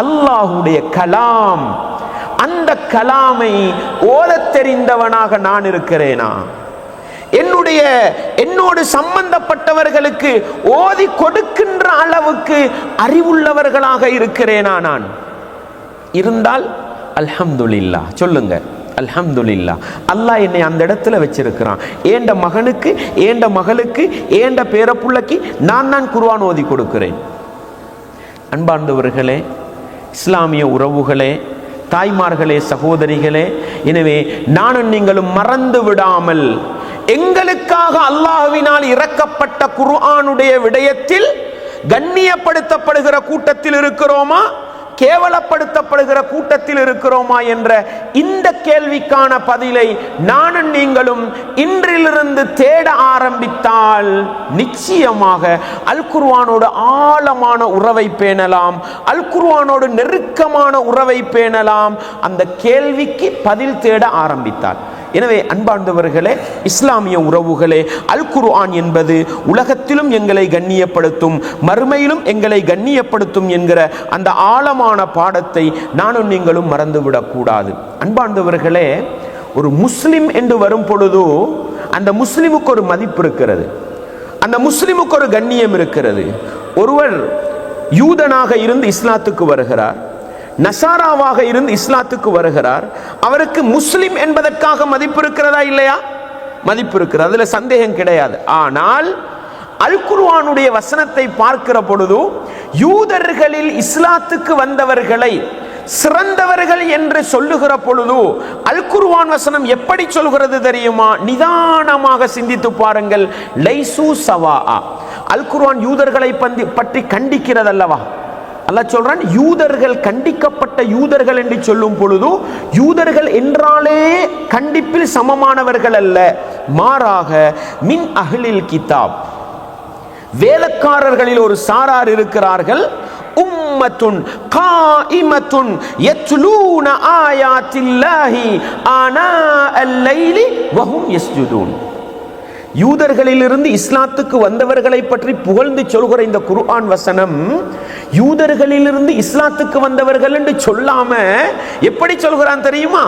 A: அல்லாஹ்வுடைய கலாம், அந்த கலாமை ஓதத் தெரிந்தவனாக நான் இருக்கிறேனா? என்னோடு சம்பந்தப்பட்டவர்களுக்கு ஓதி கொடுக்கின்ற அளவுக்கு அறிவுள்ளவர்களாக இருக்கிறேனா நான்? இருந்தால் அல்ஹம்துலில்லாஹ் சொல்லுங்க. அல்ஹம்துலில்லாஹ், அல்லாஹ் என்னை அந்த இடத்துல வச்சிருக்கிறான். ஏண்ட மகனுக்கு, ஏண்ட மகளுக்கு, ஏண்ட பேரப்புள்ளைக்கு நான் குர்ஆன் ஓதி கொடுக்கிறேன். அன்பார்ந்தவர்களே, இஸ்லாமிய உறவுகளே, தாய்மார்களே, சகோதரிகளே, எனவே நானும் நீங்களும் மறந்து விடாமல் எங்களுக்காக அல்லாஹ்வினால் இறக்கப்பட்ட குர்ஆனுடைய விடயத்தில் கண்ணியப்படுத்தப்படுகிற கூட்டத்தில் இருக்கிறோமா, கேவலப்படுத்தப்படுகிற கூட்டத்தில் இருக்கிறோமா என்ற இந்த கேள்விக்கான பதிலை நானும் நீங்களும் இன்றிலிருந்து தேட ஆரம்பித்தால் நிச்சயமாக அல் குர்ஆனோடு ஆழமான உறவை பேணலாம், அல் குர்ஆனோடு நெருக்கமான உறவை பேணலாம், அந்த கேள்விக்கு பதில் தேட ஆரம்பித்தால். எனவே அன்பார்ந்தவர்களே, இஸ்லாமிய உறவுகளே, அல் குர்ஆன் என்பது உலகத்திலும் எங்களை கண்ணியப்படுத்தும், மறுமையிலும் எங்களை கண்ணியப்படுத்தும் என்கிற அந்த ஆழமான பாடத்தை நானும் நீங்களும் மறந்துவிடக் கூடாது. அன்பார்ந்தவர்களே, ஒரு முஸ்லிம் என்று வரும் பொழுது அந்த முஸ்லிமுக்கு ஒரு மதிப்பு இருக்கிறது, அந்த முஸ்லிமுக்கு ஒரு கண்ணியம் இருக்கிறது. ஒருவர் யூதனாக இருந்து இஸ்லாத்துக்கு வருகிறார், நசாராவாக இருந்து இஸ்லாத்துக்கு வருகிறார், அவருக்கு முஸ்லிம் என்பதற்காக மதிப்பு இருக்கிறதா இல்லையா? மதிப்பு இருக்கிறது, அதுல சந்தேகம் கிடையாது. ஆனால் அல் குர்ஆனுடைய வசனத்தை பார்க்கிற பொழுது யூதர்களில் இஸ்லாத்துக்கு வந்தவர்களை சிறந்தவர்கள் என்று சொல்லுகிற பொழுது அல் குர்ஆன் வசனம் எப்படி சொல்கிறது தெரியுமா? நிதானமாக சிந்தித்து பாருங்கள். லைசு சவாஆ, அல் குர்ஆன் யூதர்களை பற்றி கண்டிக்கிறது அல்லவா? அல்லாஹ் சொல்றான், யூதர்கள், கண்டிக்கப்பட்ட யூதர்கள் என்று சொல்லும் பொழுது யூதர்கள் என்றாலே கண்டிப்பில் சமமானவர்கள் அல்ல, மாறாக மின் அஹ்லில் கிதாப், வேதக்காரர்களில் ஒரு சாரார் இருக்கிறார்கள். உம்மத்துன் காயிமத்துன் யத்லூன ஆயாத்தில்லாஹி ஆனா அல்-லைலி வஹும் யஸ்ஜுதூன். யூதர்களிலிருந்து இஸ்லாத்துக்கு வந்தவர்களை பற்றி புகழ்ந்து சொல்கிற இந்த குர்ஆன் வசனம் யூதர்களிலிருந்து இஸ்லாத்துக்கு வந்தவர்கள் என்று சொல்லாம எப்படி சொல்கிறான் தெரியுமா?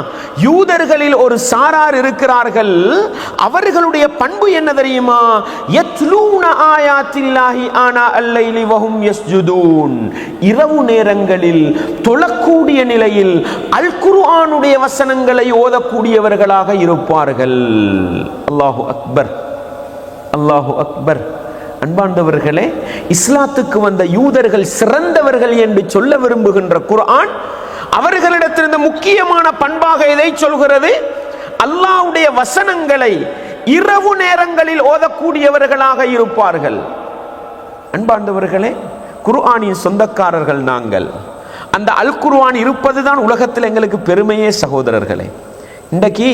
A: யூதர்களில் ஒரு சாரார் இருக்கிறார்கள், அவர்களுடைய பண்பு என்ன தெரியுமா? யத்லூன ஆயாத்தில்லாஹி ஆனா அல்லைலி வஹும் யஸ்ஜுதூன், இரவு நேரங்களில் தொழக்கூடிய நிலையில் அல் குர்ஆனுடைய வசனங்களை ஓதக்கூடியவர்களாக இருப்பார்கள். அல்லாஹு அக்பர், அல்லாஹு அக்பர். அன்பார்ந்தவர்களே, இஸ்லாத்துக்கு வந்த யூதர்கள் சிறந்தவர்கள் என்று சொல்ல விரும்புகின்ற குர்ஆன் அவர்களிடத்திலிருந்து முக்கியமான பண்பாக எதை சொல்கிறது? அல்லாஹ்வுடைய வசனங்களை இரவு நேரங்களில் ஓதக்கூடியவர்களாக இருப்பார்கள். அன்பார்ந்தவர்களே, குர்ஆனின் சொந்தக்காரர்கள் நாங்கள். அந்த அல் குர்ஆன் இருப்பதுதான் உலகத்தில் எங்களுக்கு பெருமையே சகோதரர்களே. இன்றைக்கு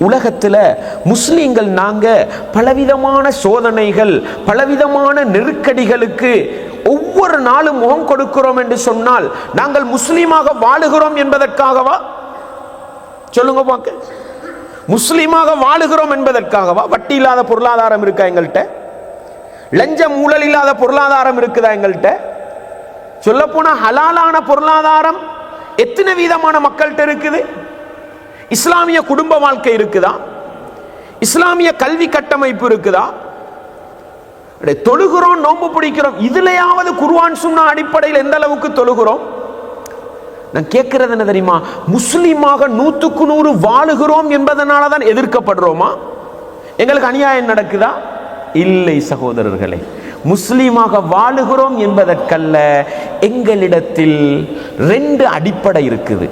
A: உலகத்தில் முஸ்லீம்கள் நாங்க பலவிதமான சோதனைகள், பலவிதமான நெருக்கடிகளுக்கு ஒவ்வொரு நாளும் முகம் கொடுக்கிறோம் என்று சொன்னால் நாங்கள் முஸ்லீமாக வாழுகிறோம் என்பதற்காகவா? சொல்லுங்க பாக்க. முஸ்லீமாக வாழுகிறோம் என்பதற்காகவா? வட்டி இல்லாத பொருளாதாரம் இருக்கா எங்கள்கிட்ட? லஞ்சம் ஊழல் இல்லாத பொருளாதாரம் இருக்குதா எங்கள்கிட்ட? சொல்ல போனா ஹலாலான பொருளாதாரம் எத்தனை வீதமான மக்கள்கிட்ட இருக்குது? இஸ்லாமிய குடும்ப வாழ்க்கை இருக்குதா? இஸ்லாமிய கல்வி கட்டமைப்பு இருக்குதா? தொழுகிறோம், நோன்பு பிடிக்கிறோம், இதுலயாவது குர்ஆன் சுன்னா அடிப்படையில் எந்த அளவுக்கு தொழுகிறோம்? நான் கேட்கிறது என்ன தெரியுமா? முஸ்லீமாக 100க்கு 100 வாழுகிறோம் என்பதனால தான் எதிர்க்கப்படுறோமா? எங்களுக்கு அநியாயம் நடக்குதா? இல்லை சகோதரர்களே. முஸ்லீமாக வாழுகிறோம் என்பதற்கல்ல, எங்களிடத்தில் 2 அடிப்படை இருக்குது.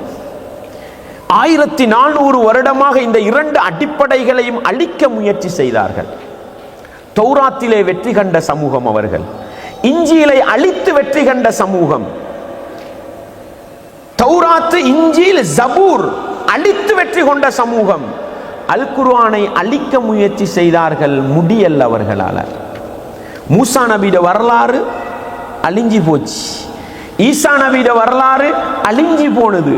A: 1400 வருடமாக இந்த 2 அடிப்படைகளையும் அழிக்க முயற்சி செய்தார்கள். தௌராத்திலே வெற்றி கண்ட சமூகம் அவர்கள், இஞ்சிலை அழித்து வெற்றி கண்ட சமூகம். தௌராத்து, இஞ்சில், ஜபூர் அழித்து வெற்றி கொண்ட சமூகம். அல் குர்ஆனை அழிக்க முயற்சி செய்தார்கள், முடியல்ல அவர்களால. மூசா நபியோட வரலாறு அழிஞ்சி போச்சு, ஈசா நபியோட வரலாறு அழிஞ்சி போனது.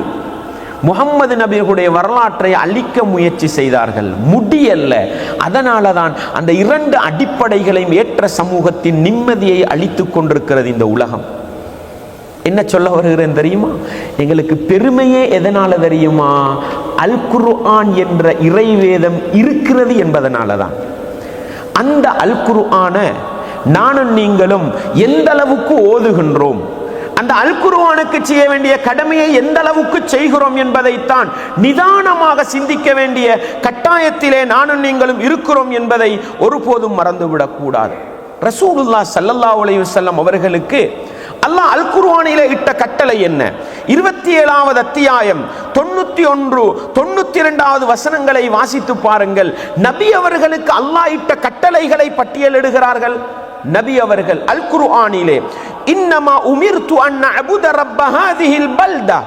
A: முகம்மது நபியுடைய வரலாற்றை அழிக்க முயற்சி செய்தார்கள், முடியல்ல. அதனால தான் அந்த 2 அடிப்படைகளையும் ஏற்ற சமூகத்தின் நிம்மதியை அழித்துக் கொண்டிருக்கிறது இந்த உலகம். என்ன சொல்ல வருகிறேன் தெரியுமா? எங்களுக்கு பெருமையே எதனால தெரியுமா? அல் குர்ஆன் என்ற இறைவேதம் இருக்கிறது என்பதனால தான். அந்த அல் குர்ஆனை நானும் நீங்களும் எந்த அளவுக்கு ஓதுகின்றோம், அந்த அல் குர்ஆனுக்கு செய்ய வேண்டிய கடமையை எந்த அளவுக்கு செய்கிறோம் என்பதைத்தான் நிதானமாக சிந்திக்க வேண்டிய கட்டாயத்திலே நானும் நீங்களும் இருக்கிறோம் என்பதை ஒருபோதும் மறந்துவிடக் கூடாது. ரசூலுல்லாஹ் ஸல்லல்லாஹு அலைஹி வஸல்லம் அவர்களுக்கு அல்லாஹ் அல் குர்ஆனிலே இட்ட கட்டளை என்ன? 27வது அத்தியாயம் 91, 92வது வசனங்களை வாசித்து பாருங்கள். நபி அவர்களுக்கு அல்லாஹ் இட்ட கட்டளைகளை பட்டியலிடுகிறார்கள். நபி அவர்கள் அல் குர்ஆனிலே இன்னமா உமிர்து அன் அஅபுத ரப்ப ஹாதிஹில் பல்தா,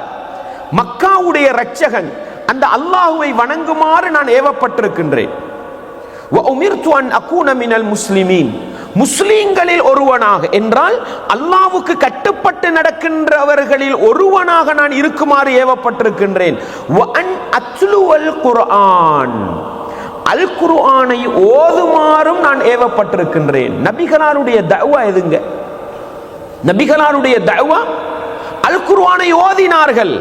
A: மக்காவுடைய இரட்சகன் அந்த அல்லாஹ்வை வணங்குமாறு நான் ஏவப்பட்டிருக்கின்றேன். வ உமிர்து அன் அகூன மினல் முஸ்லிமீன், முஸ்லிம்களில் ஒருவனாக என்றால் அல்லாஹ்வுக்கு கட்டுப்பட்டு நடக்கின்றவர்களில் ஒருவனாக நான் இருக்குமாறு ஏவப்பட்டிருக்கின்றேன். வ அன் அத்லுவல் குர்ஆன், அல் குர்ஆனை ஓதுமாறும் நான் ஏவப்பட்டிருக்கின்றேன். நபிகளாருடைய தஅவா எதுங்க? நபிகளாருடைய தஅவா அல் குர்ஆனை ஓதினார்கள்.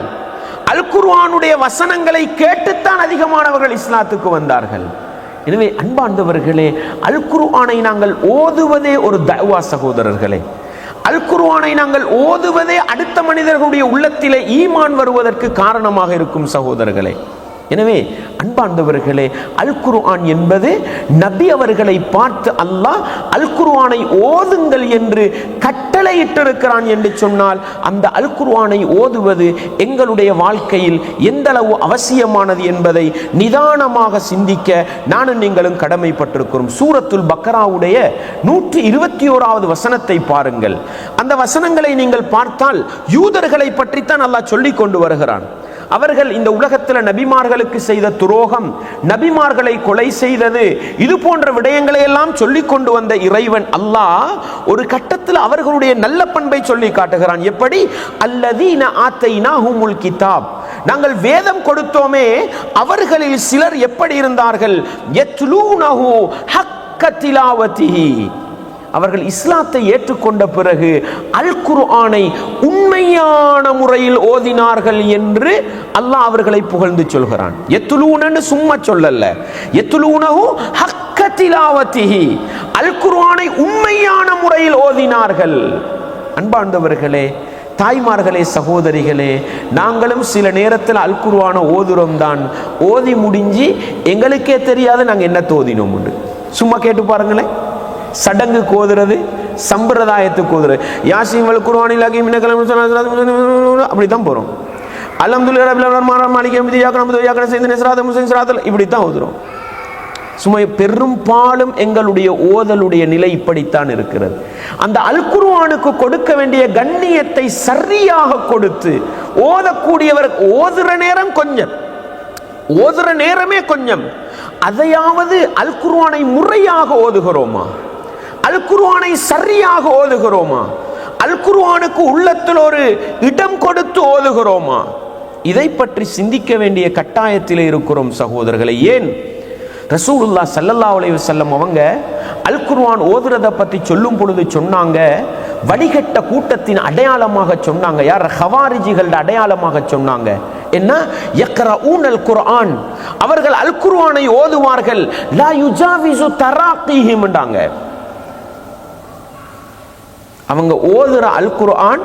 A: அல் குர்ஆனுடைய வசனங்களை கேட்டுத்தான் அதிகமானவர்கள் இஸ்லாத்துக்கு வந்தார்கள். எனவே அன்பார்ந்தவர்களே, அல் குர்ஆனை நாங்கள் ஓதுவதே ஒரு தஅவா சகோதரர்களே. அல் குர்ஆனை நாங்கள் ஓதுவதே அடுத்த மனிதர்களுடைய உள்ளத்திலே ஈமான் வருவதற்கு காரணமாக இருக்கும் சகோதரர்களே. எனவே அன்பார்ந்தவர்களே, அல் குர்ஆன் என்பது நபி அவர்களை பார்த்து அல்லாஹ் அல் குர்ஆனை ஓதுங்கள் என்று கட்டளையிட்டிருக்கிறான் என்று சொன்னால் அந்த அல் குர்ஆனை ஓதுவது எங்களுடைய வாழ்க்கையில் எந்த அளவு அவசியமானது என்பதை நிதானமாக சிந்திக்க நானும் நீங்களும் கடமைப்பட்டிருக்கிறோம். சூரத்துல் பக்ராவுடைய 121வது வசனத்தை பாருங்கள். அந்த வசனங்களை நீங்கள் பார்த்தால் யூதர்களை பற்றித்தான் அல்லாஹ் சொல்லிக் கொண்டு வருகிறான். அவர்கள் இந்த உலகத்தில் நபிமார்களுக்கு செய்த துரோகம், நபிமார்களை கொலை செய்தது, இது போன்ற விடயங்களை எல்லாம் சொல்லிக் கொண்டு வந்த இறைவன் அல்லாஹ் ஒரு கட்டத்தில் அவர்களுடைய நல்ல பண்பை சொல்லி காட்டுகிறான். எப்படி? அல்லதீன ஆத்தைனாஹுமுல் கிதாப், நாங்கள் வேதம் கொடுத்தோமே அவர்களில் சிலர் எப்படி இருந்தார்கள்? யத்லூனஹு ஹக்க ஹக்க திலாவத்திஹி, அவர்கள் இஸ்லாத்தை ஏற்றுக்கொண்ட பிறகு அல் குர்ஆனை உண்மையான முறையில் ஓதினார்கள் என்று அல்லாஹ் அவர்களை புகழ்ந்து சொல்கிறான். யத்லூனன்னு சும்மா சொல்லல, யத்லூனஹு ஹக்க திலாவத்திஹி, அல் குர்ஆனை உண்மையான முறையில் ஓதினார்கள். அன்பார்ந்தவர்களே, தாய்மார்களே, சகோதரிகளே, நாங்களும் சில நேரத்தில் அல் குர்ஆனை ஓதுறோம் தான். ஓதி முடிஞ்சு எங்களுக்கே தெரியாது நாங்கள் என்ன ஓதினோம். சும்மா கேட்டு பாருங்களேன். சடங்குக்கு ஓதுறது, சம்பிரதாயத்துக்கு ஓதுறது, யாசின் வல் குர்ஆனில் ஹகீம் அப்படித்தான் போகிறோம். அல்ஹம்துலில்லாஹி ரப்பில் ஆலமீன் மாலிகி யௌமிddin இய்யாக நஅபுது வ இய்யாக நஸ்தஈன் இஹ்தினஸ் ஸிராத்தல் இப்படித்தான் ஓதுறோம். சும்மா பெரும்பாலும் எங்களுடைய ஓதலுடைய நிலை இப்படித்தான் இருக்கிறது. அந்த அல் குர்ஆனுக்கு கொடுக்க வேண்டிய கண்ணியத்தை சரியாக கொடுத்து ஓதக்கூடியவர் ஓதுற நேரம் கொஞ்சம், ஓதுற நேரமே கொஞ்சம், அதையாவது அல் குர்ஆனை முறையாக ஓதுகிறோமா? அல் குர்ஆனை சரியாக ஓதுகிறோமா? அல் குர்ஆனுக்கு உள்ளத்தில் ஒரு இடம் கொடுத்து ஓதுகிறோமா? இதை பற்றி சிந்திக்க வேண்டிய கட்டாயத்தில் இருக்கிறோம் சகோதரர்களை. ஏன் ரசூலுல்லாஹ் ஸல்லல்லாஹு அலைஹி வஸல்லம் அவங்க அல் குர்ஆன் ஓதுறதை பற்றி சொல்லும் பொழுது சொன்னாங்க, வடிகட்ட கூட்டத்தின் அடையாளமாக சொன்னாங்க. யார்? ஹவாரிஜிகளோட அடையாளமாக சொன்னாங்க. என்ன? யக்ரஊனல் குர்ஆன், அவர்கள் அல் குர்ஆனை ஓதுவார்கள், லா யுஜாவிசு தராக்கீஹிம் என்றாங்க. அவங்க ஓதுற அல் குர்ஆன்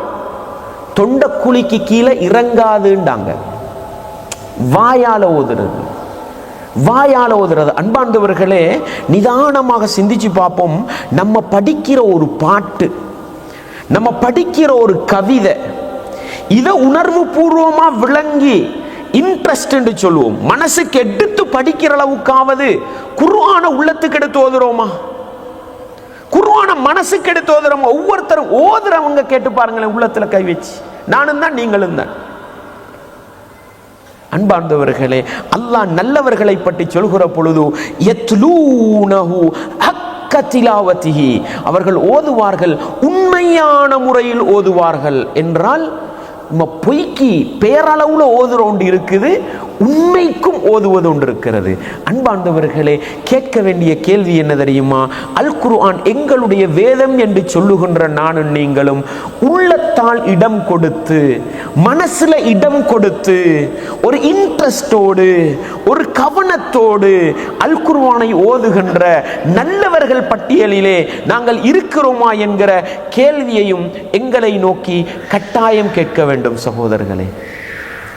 A: தொண்டக்குழிக்கு கீழே இறங்காதுண்டாங்க. வாயால ஓதுறது, வாயால ஓதுறது. அன்பார்ந்தவர்களே, நிதானமாக சிந்திச்சு பார்ப்போம். நம்ம படிக்கிற ஒரு பாட்டு, நம்ம படிக்கிற ஒரு கவிதை, இதை உணர்வு பூர்வமா விளங்கி இன்ட்ரெஸ்ட் என்று சொல்லுவோம், மனசுக்கு எடுத்து படிக்கிற அளவுக்காவது குர்ஆனை உள்ளத்துக்கு எடுத்து ஓதுறோமா? குர்ஆனை மனசுக்கு எடுத்து ஓதுறோமா? ஒவ்வொருத்தரும் ஓதுறவங்க கேட்டு பாருங்களேன், உள்ளத்துல கை வச்சு. நானும் தான், நீங்களும் தான். அன்பார்ந்தவர்களே, அல்லாஹ் நல்லவர்களை பற்றி சொல்கிற பொழுது யத்லூனஹு ஹக்க திலாவத்திஹி, அவர்கள் ஓதுவார்கள், உண்மையான முறையில் ஓதுவார்கள் என்றால் பொய்க்கு பேரளவுல ஓதுற ஒன்று இருக்குது, உண்மைக்கும் ஓதுவது ஒன்று இருக்கிறது. அன்பார்ந்தவர்களே, கேட்க வேண்டிய கேள்வி என்ன தெரியுமா? அல் குர்ஆன் எங்களுடைய வேதம் என்று சொல்லுகின்ற நானும் நீங்களும் உள்ளத்தால் இடம் கொடுத்து, மனசுல இடம் கொடுத்து, ஒரு இன்ட்ரெஸ்டோடு, ஒரு கவனத்தோடு அல் குர்ஆனை ஓதுகின்ற நல்லவர்கள் பட்டியலிலே நாங்கள் இருக்கிறோமா என்கிற கேள்வியையும் எங்களை நோக்கி கட்டாயம் கேட்க வேண்டும் சகோதரர்களே.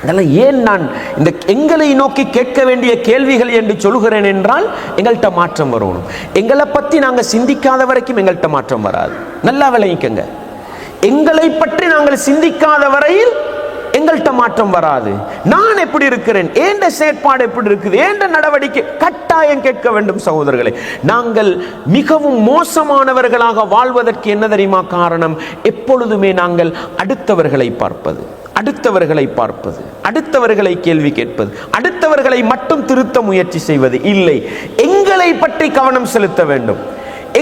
A: அதெல்லாம் ஏன் நான் இந்த எங்களை நோக்கி கேட்க வேண்டிய கேள்விகள் என்று சொல்கிறேன் என்றால், எங்கள்கிட்ட மாற்றம் வரணும். எங்களை பற்றி நாங்கள் சிந்திக்காத வரைக்கும் எங்கள்கிட்ட மாற்றம் வராது. நல்லா விளங்கிக்கங்க. எங்களை பற்றி நாங்கள் சிந்திக்காத வரையில் எங்கள்கிட்ட மாற்றம் வராது. நான் எப்படி இருக்கிறேன், ஏண்ட செயற்பாடு எப்படி இருக்குது, ஏண்ட நடவடிக்கை, கட்டாயம் கேட்க வேண்டும் சகோதரர்களே. நாங்கள் மிகவும் மோசமானவர்களாக வாழ்வதற்கு என்ன தெரியுமா காரணம்? எப்பொழுதுமே நாங்கள் அடுத்தவர்களை பார்ப்பது, அடுத்தவர்களை பார்ப்பது, அடுத்தவர்களை கேள்வி கேட்பது, அடுத்தவர்களை மட்டும் திருத்த முயற்சி செய்வது இல்லை. எங்களை பற்றி கவனம் செலுத்த வேண்டும்,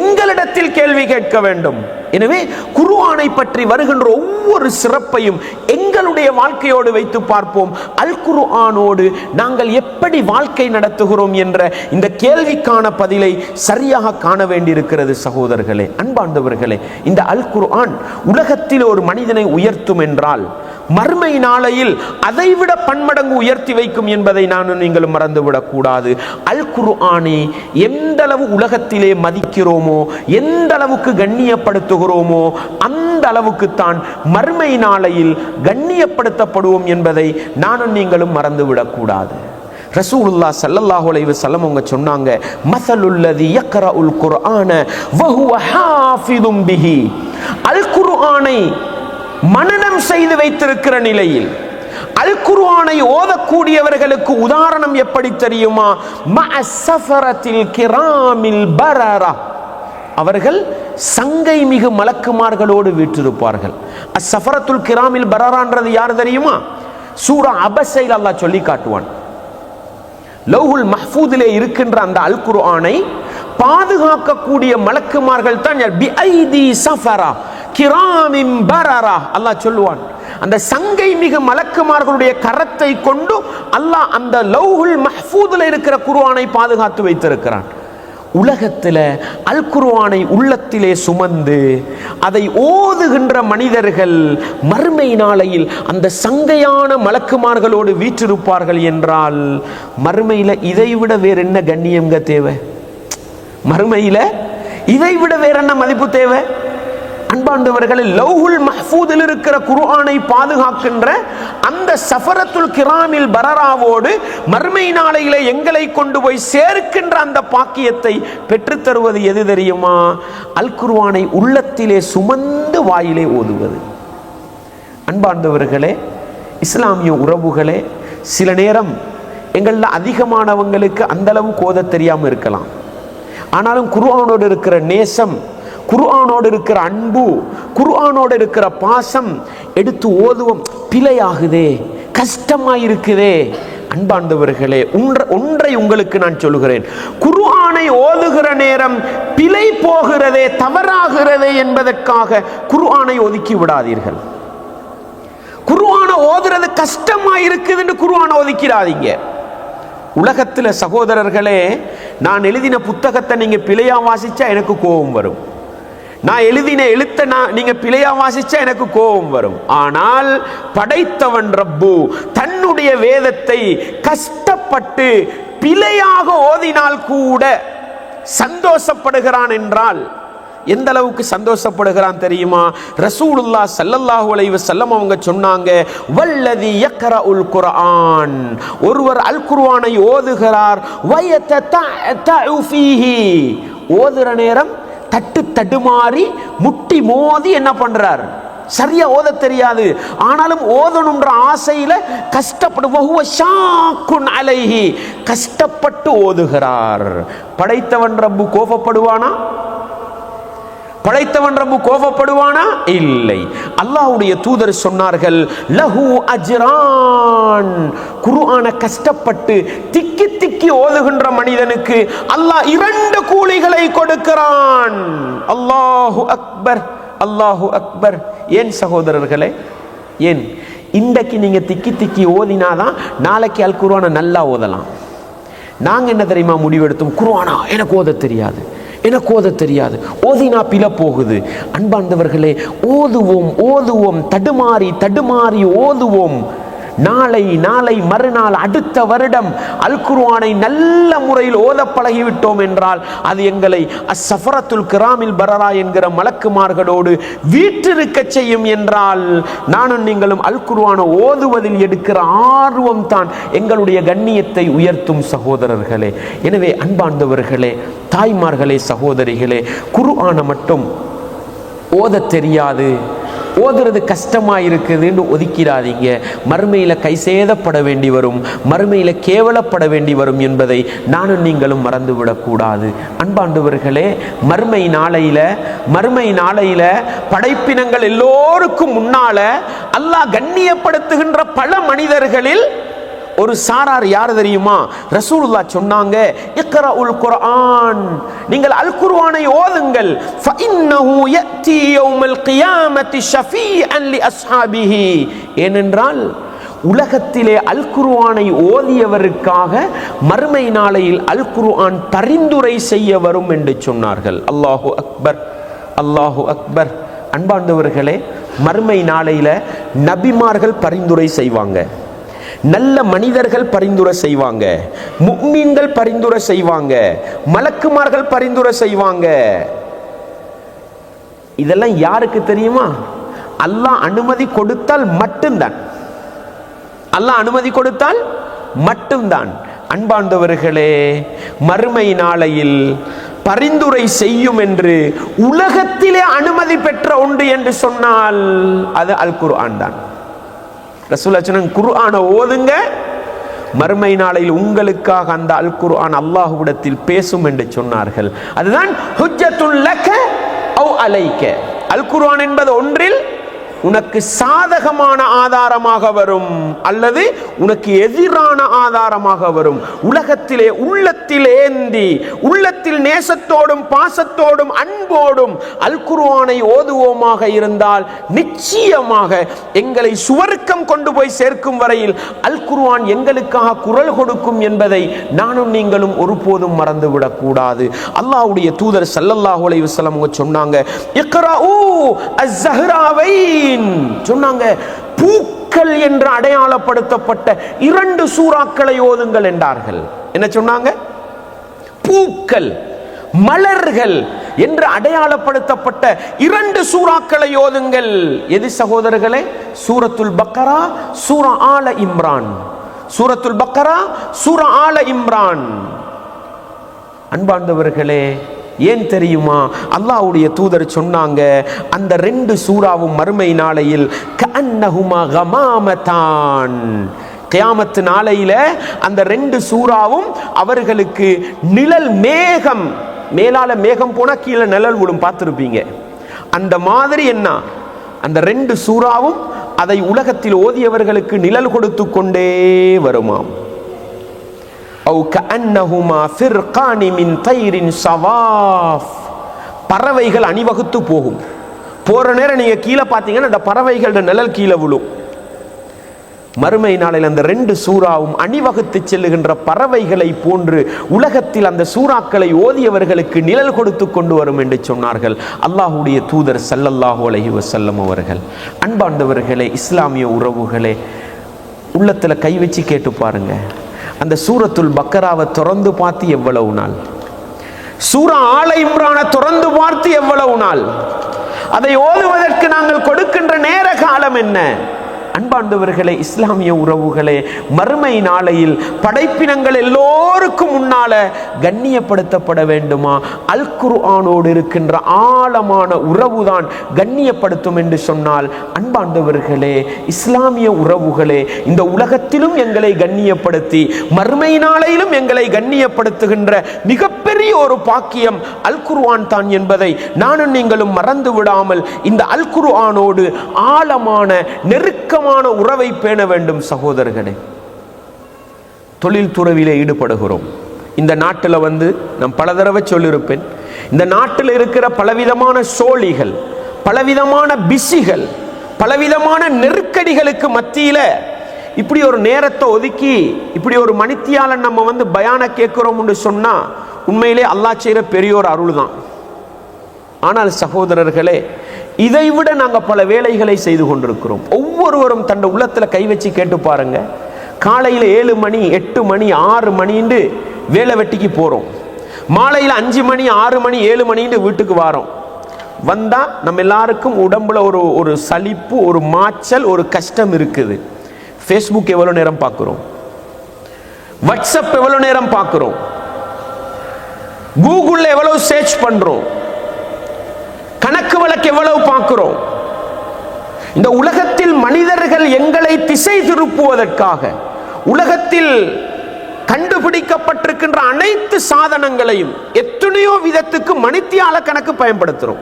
A: எங்களிடத்தில் கேள்வி கேட்க வேண்டும். எனவே குர்ஆனை பற்றி வருகின்ற ஒவ்வொரு சிறப்பையும் எங்களுடைய வாழ்க்கையோடு வைத்து பார்ப்போம். அல் குர்ஆனோடு நாங்கள் எப்படி வாழ்க்கை நடத்துகிறோம் என்ற இந்த கேள்விக்கான பதிலை சரியாக காண வேண்டியிருக்கிறது சகோதரர்களே. அன்பார்ந்தவர்களே, இந்த அல் குர்ஆன் உலகத்தில் ஒரு மனிதனை உயர்த்தும் என்றால் மறுமை நாளையில் அதைவிட பன்மடங்கு உயர்த்தி வைக்கும் என்பதை நானும் நீங்களும் மறந்துவிடக் கூடாது. அல் குர்ஆனை எந்த அளவு உலகத்திலே மதிக்கிறோமோ, எந்த அளவுக்கு கண்ணியப்படுத்துகிறோமோ, அந்த அளவுக்கு தான் மறுமை நாளையில் கண்ணியப்படுத்தப்படுவோம் என்பதை நானும் நீங்களும் மறந்துவிடக் கூடாது. ரசூலுல்லாஹ் ஸல்லல்லாஹு அலைஹி வஸல்லம் அவங்க சொன்னாங்க, மஸலுல்லதி யக்ரஉல் குர்ஆன வஹுவ ஹாஃபிதும் பிஹி, அல் குர்ஆனை மனனம் செய்து வைத்திருக்கிற நிலையில் அல் குர்ஆனை ஓதக்கூடியவர்களுக்கு உதாரணம் எப்படி தெரியுமா? மஅஸ்ஸஃபரத்தில் கிராமில் பரரா, அவர்கள் சங்கை மிகு மலக்குமார்களோடு வீற்றிருப்பார்கள். அஸ்ஸஃபரத்துல் கிராமில் பரரான்றது யார் தெரியுமா? சூரா அபஸையில் அல்லாஹ் சொல்லி காட்டுவான். லௌஹுல் மஹ்ஃபூதிலே இருக்கின்ற அந்த அல் குர்ஆனை பாதுகாக்கக்கூடிய மலக்குமார்கள் தான் பிஐதி ஸஃபரா கிராமின் பரரா அல்லாஹ் சொல்லுவான். அந்த சங்கை மிகு மலக்குமார்களுடைய கரத்தை கொண்டு அல்லாஹ் அந்த லௌஹுல் மஹ்ஃபூதில் இருக்கிற குர்ஆனை பாதுகாத்து வைத்திருக்கிறான். உலகத்தில் அல் குர்ஆனை உள்ளத்திலே சுமந்து அதை ஓதுகின்ற மனிதர்கள் மறுமை நாளையில் அந்த சங்கையான மலக்குமார்களோடு வீற்றிருப்பார்கள் என்றால் மறுமையில் இதைவிட வேற என்ன கண்ணியம்ங்க தேவை? மறுமையில் இதைவிட வேற என்ன மதிப்பு தேவை? அன்பாண்டவர்களே, லௌஹுல் மஹ்ஃபூதில் இருக்கிற குர்ஆனை பாதுகாக்கின்ற அந்த சஃபரத்துல் கிராமில் பரராவோடு மறுமை நாளையிலே எங்களை கொண்டு போய் சேர்க்கின்ற அந்த பாக்கியத்தை பெற்றுத் தருவது எது தெரியுமா? அல் குர்ஆனை உள்ளத்திலே சுமந்து வாயிலே ஓதுவது. அன்பாண்டவர்களே, இஸ்லாமிய உறவுகளே, சில நேரம் எங்களில் அதிகமானவங்களுக்கு அந்த அளவு ஓத தெரியாமல் இருக்கலாம். ஆனாலும் குர்ஆனோடு இருக்கிற நேசம், குர்ஆனோடு இருக்கிற அன்பு, குர்ஆனோடு இருக்கிற பாசம் எடுத்து ஓதுவோம். பிழையாகுதே, கஷ்டமாயிருக்குதே. அன்பாண்டவர்களே, ஒன்றை உங்களுக்கு நான் சொல்கிறேன். குர்ஆனை ஓதுகிற நேரம் பிழை போகிறதே, தவறாகிறதே என்பதற்காக குர்ஆனை ஒதுக்கி விடாதீர்கள். குர்ஆனை ஓதுறது கஷ்டமாயிருக்குதுன்னு குர்ஆனை ஒதுக்கிடாதீங்க. உலகத்தில் சகோதரர்களே, நான் எழுதின புத்தகத்தை நீங்க பிழையா வாசிச்சா எனக்கு கோபம் வரும். நான் எழுதின எழுத்தை நீங்க பிழையா வாசிச்சா எனக்கு கோபம் வரும். ஆனால் படைத்தவன் ரப்பு தன்னுடைய வேதத்தை கஷ்டப்பட்டு பிழையாக ஓதினால் கூட சந்தோஷப்படுகிறான் என்றால் எந்த அளவுக்கு சந்தோஷப்படுகிறான் தெரியுமா? ரசூலுல்லாஹ் ஸல்லல்லாஹு அலைஹி வஸல்லம் அவங்க சொன்னாங்க, வல்லதி யக்ரஉல் குர்ஆன், ஒருவர் அல் குர்ஆனை ஓதுகிறார், வயததஅ ஃபீஹி, ஓதுற நேரம் தட்டு தடுமாறி முட்டி மோதி என்ன பண்றார்? சரியா ஓத தெரியாது, ஆனாலும் ஓதணும்ன்ற ஆசையில கஷ்டப்பட்டு ஓதுகிறார். படைத்தவன் ரப்பு கோபப்படுவானா? படைத்தவன் ரப்பு கோபப்படுவானா? இல்லை. அல்லாஹ்வுடைய தூதர் சொன்னார்கள், லஹு அஜ்ரான், குர்ஆனை கஷ்டப்பட்டு திக்கி திக்கி ஓதுகின்ற மனிதனுக்கு அல்லாஹ் 2 கூலிகளை கொடுக்கிறான். அல்லாஹு அக்பர், அல்லாஹு அக்பர். ஏன் சகோதரர்களே, ஏன் இன்றைக்கு நீங்க திக்கி திக்கி ஓதினாதான் நாளைக்கு அல் குர்ஆனை நல்லா ஓதலாம். நாங்க என்ன தெரியுமா முடிவெடுத்தோம்? குர்ஆனா எனக்கு ஓத தெரியாது, எனக்கு ஓத தெரியாது, ஓதினா பிழை போகுது. அன்பார்ந்தவர்களே, ஓதுவோம் ஓதுவோம், தடுமாறி தடுமாறி ஓதுவோம். நாளை மறுநாள் அடுத்த வருடம் அல் குர்ஆனை நல்ல முறையில் ஓத பழகிவிட்டோம் என்றால் அது எங்களை அஸ்ஸஃபரத்துல் கிராமில் பரரா என்கிற மலக்குமார்களோடு வீற்றிருக்க செய்யும் என்றால் நானும் நீங்களும் அல் குர்ஆனை ஓதுவதில் எடுக்கிற ஆர்வம் தான் எங்களுடைய கண்ணியத்தை உயர்த்தும் சகோதரர்களே. எனவே அன்பார்ந்தவர்களே, தாய்மார்களே, சகோதரிகளே, குர்ஆனை மட்டும் ஓத தெரியாது, ஓதுறது கஷ்டமா இருக்குதுன்னு ஒதுக்கிறாதீங்க. மறுமையில கைசேதப்பட வேண்டி வரும், மறுமையில கேவலப்பட வேண்டி வரும் என்பதை நானும் நீங்களும் மறந்துவிடக் கூடாது. அன்பாண்டவர்களே, மறுமை நாளையில படைப்பினங்கள் எல்லோருக்கும் முன்னால அல்லாஹ் கண்ணியப்படுத்துகின்ற பல மனிதர்களில் ஒரு சாரார் யார் தெரியுமா? ரசூலுல்லாஹ் சொன்னாங்க, இக்ரஉல் குர்ஆன், நீங்கள் அல் குர்ஆனை ஓதுங்கள், ஃபஇன்னஹு யஅதி யௌமல் கியாமத்தி ஷஃபீஅன் லி அஸ்ஹாபிஹி, ஏனென்றால் உலகத்திலே அல் குர்ஆனை ஓதியவருக்காக மறுமை நாளையில் அல் குர்ஆன் பரிந்துரை செய்ய வரும் என்று சொன்னார்கள். அல்லாஹு அக்பர், அல்லாஹு அக்பர். அன்பார்ந்தவர்களே, மறுமை நாளையில நபிமார்கள் பரிந்துரை செய்வாங்க, நல்ல மனிதர்கள் பரிந்துரை செய்வாங்க, முஃமின்கள் பரிந்துரை செய்வாங்க, மலக்குமார்கள் பரிந்துரை செய்வாங்க. இதெல்லாம் யாருக்கு தெரியுமா? அல்லாஹ் அனுமதி கொடுத்தால் மட்டும்தான், அல்லாஹ் அனுமதி கொடுத்தால் மட்டும்தான். அன்பார்ந்தவர்களே, மறுமை நாளையில் பரிந்துரை செய்யும் என்று உலகத்திலே அனுமதி பெற்ற ஒன்று என்று சொன்னால் அது அல் குர்ஆன் தான். ரசூலுல்லாஹ் சொன்னாங்க, குர்ஆனை ஓதுங்க, மறுமை நாளையில் உங்களுக்காக அந்த அல் குர்ஆன் அல்லாஹ்விடத்தில் பேசும் என்று சொன்னார்கள். அதுதான் ஹுஜ்ஜத்துல் லக அவ் அலைக. அல் குர்ஆன் என்பது ஒன்றில் உனக்கு சாதகமான ஆதாரமாக வரும் அல்லது உனக்கு எதிரான ஆதாரமாக வரும். உலகத்திலே உள்ளத்தில் ஏந்தி உள்ளத்தில் நேசத்தோடும் பாசத்தோடும் அன்போடும் அல் குர்ஆனை ஓதுவோமாக இருந்தால் நிச்சயமாக எங்களை சுவர்க்கம் கொண்டு போய் சேர்க்கும் வரையில் அல் குர்ஆன் எங்களுக்காக குரல் கொடுக்கும் என்பதை நானும் நீங்களும் ஒருபோதும் மறந்துவிடக் கூடாது. அல்லாஹ்வுடைய தூதர் ஸல்லல்லாஹு அலைஹி வஸல்லம் சொன்னாங்க, இக்ராஉ அஸ்-ஸஹ்ராவைன் சொன்னாங்க, பூக்கள் என்று அடையாளப்படுத்தப்பட்ட 2 சூறாக்களை ஓதுங்கள் என்றார்கள். என்ன சொன்னாங்க? பூக்கள், மலர்கள் என்று அடையாளப்படுத்தப்பட்ட 2 சூறாக்களை ஓதுங்கள். எது சகோதரர்களே? சூரத்துல் பக்கரா, சூரா ஆல இம்ரான். சூரத்துல் பக்கரா, சூரா ஆல இம்ரான். அன்பார்ந்தவர்களே, ஏன் தெரியுமா? அல்லாஹ்வுடைய தூதர் சொன்னாங்க, அந்த 2 சூறாவும் மறுமை நாளையில் கஅன்னஹுமா கமாமதான், கியாமத் நாளையில அந்த 2 சூறாவும் அவர்களுக்கு நிழல் மேகம், மேலால மேகம் போனா கீழே நிழல் விடும், பார்த்திருப்பீங்க. அந்த மாதிரி என்ன, அந்த 2 சூறாவும் அதை உலகத்தில் ஓதியவர்களுக்கு நிழல் கொடுத்து கொண்டே வருமாம். பறவைகள் அணிவகுத்து போகும். போற நேரம் நீங்க கீழே பார்த்தீங்கன்னா அந்த பறவைகளோட நிழல் கீழே விழும். மறுமை நாளில் அந்த 2 சூறாவும் அணிவகுத்து செல்லுகின்ற பறவைகளை போன்று உலகத்தில் அந்த சூறாக்களை ஓதியவர்களுக்கு நிழல் கொடுத்து கொண்டு வரும் என்று சொன்னார்கள் அல்லாஹ்வுடைய தூதர் ஸல்லல்லாஹு அலைஹி வஸல்லம் அவர்கள். அன்பார்ந்தவர்களே, இஸ்லாமிய உறவுகளே, உள்ளத்துல கை வச்சு கேட்டு பாருங்க, அந்த சூரத்துல் பக்கராவை திறந்து பார்த்து எவ்வளவு நாள், சூரா ஆல இம்ரானை திறந்து பார்த்து எவ்வளவு நாள், அதை ஓதுவதற்கு நாங்கள் கொடுக்கின்ற நேர காலம் என்ன? அன்பார்ந்தவர்களே, இஸ்லாமிய உறவுகளே, மறுமை நாளையில் படைப்பினங்கள் எல்லோருக்கும் முன்னால கண்ணியப்படுத்தப்பட வேண்டுமா? அல் குர்ஆனோடு இருக்கின்ற ஆழமான உறவுதான் கண்ணியப்படுத்தும் என்று சொன்னால், அன்பார்ந்தவர்களே, இஸ்லாமிய உறவுகளே, இந்த உலகத்திலும் எங்களை கண்ணியப்படுத்தி மறுமை நாளையிலும் எங்களை கண்ணியப்படுத்துகின்ற மிகப்பெரிய ஒரு பாக்கியம் அல் குர்ஆன் தான் என்பதை நானும் நீங்களும் மறந்து விடாமல் இந்த அல் குர்ஆனோடு ஆழமான நெருக்கமான உறவை பேண வேண்டும். சகோதரர்களே, தொழில் துறவிலே ஈடுபடுகிறோம். இந்த நாட்டில் நான் பல தடவை சொல்லியிருப்பேன், இந்த நாட்டில் இருக்கிற பலவிதமான சோழிகள், பலவிதமான பிஸிகள், பலவிதமான நெருக்கடிகளுக்கு மத்தியில இப்படி ஒரு நேரத்தை ஒதுக்கி இப்படி ஒரு மணித்தியால நம்ம பயான கேட்கிறோம் என்று சொன்னா உண்மையிலே அல்லாஹ் செய்கிற பெரிய ஒரு அருள் தான். ஆனால் சகோதரர்களே, இதைவிட நாங்கள் பல வேலைகளை செய்து கொண்டிருக்கிறோம். ஒவ்வொருவரும் தன் உள்ளத்தில் கை வச்சு கேட்டு பாருங்க. காலையில் 7 மணி 8 மணி 6 மணின்னு வேலை வெட்டிக்கு போகிறோம். மாலையில் 5 மணி 6 மணி 7 மணின்னு வீட்டுக்கு வரோம். வந்தால் நம்ம எல்லாருக்கும் உடம்புல ஒரு சலிப்பு, ஒரு மாச்சல், ஒரு கஷ்டம் இருக்குது. ஃபேஸ்புக் எவ்வளோ நேரம் பார்க்குறோம், வாட்ஸ்அப் எவ்வளோ நேரம் பார்க்குறோம், கூகுளில் எவ்வளோ சர்ச் பண்ணுறோம், கணக்கு வழக்கு எவ்வளவு பார்க்கிறோம். இந்த உலகத்தில் மனிதர்கள் எங்களை திசை திருப்புவதற்காக உலகத்தில் கண்டுபிடிக்கப்பட்டிருக்கின்ற அனைத்து சாதனங்களையும் எத்தனையோ விதத்துக்கு மணித்தியால கணக்கு பயன்படுத்துறோம்.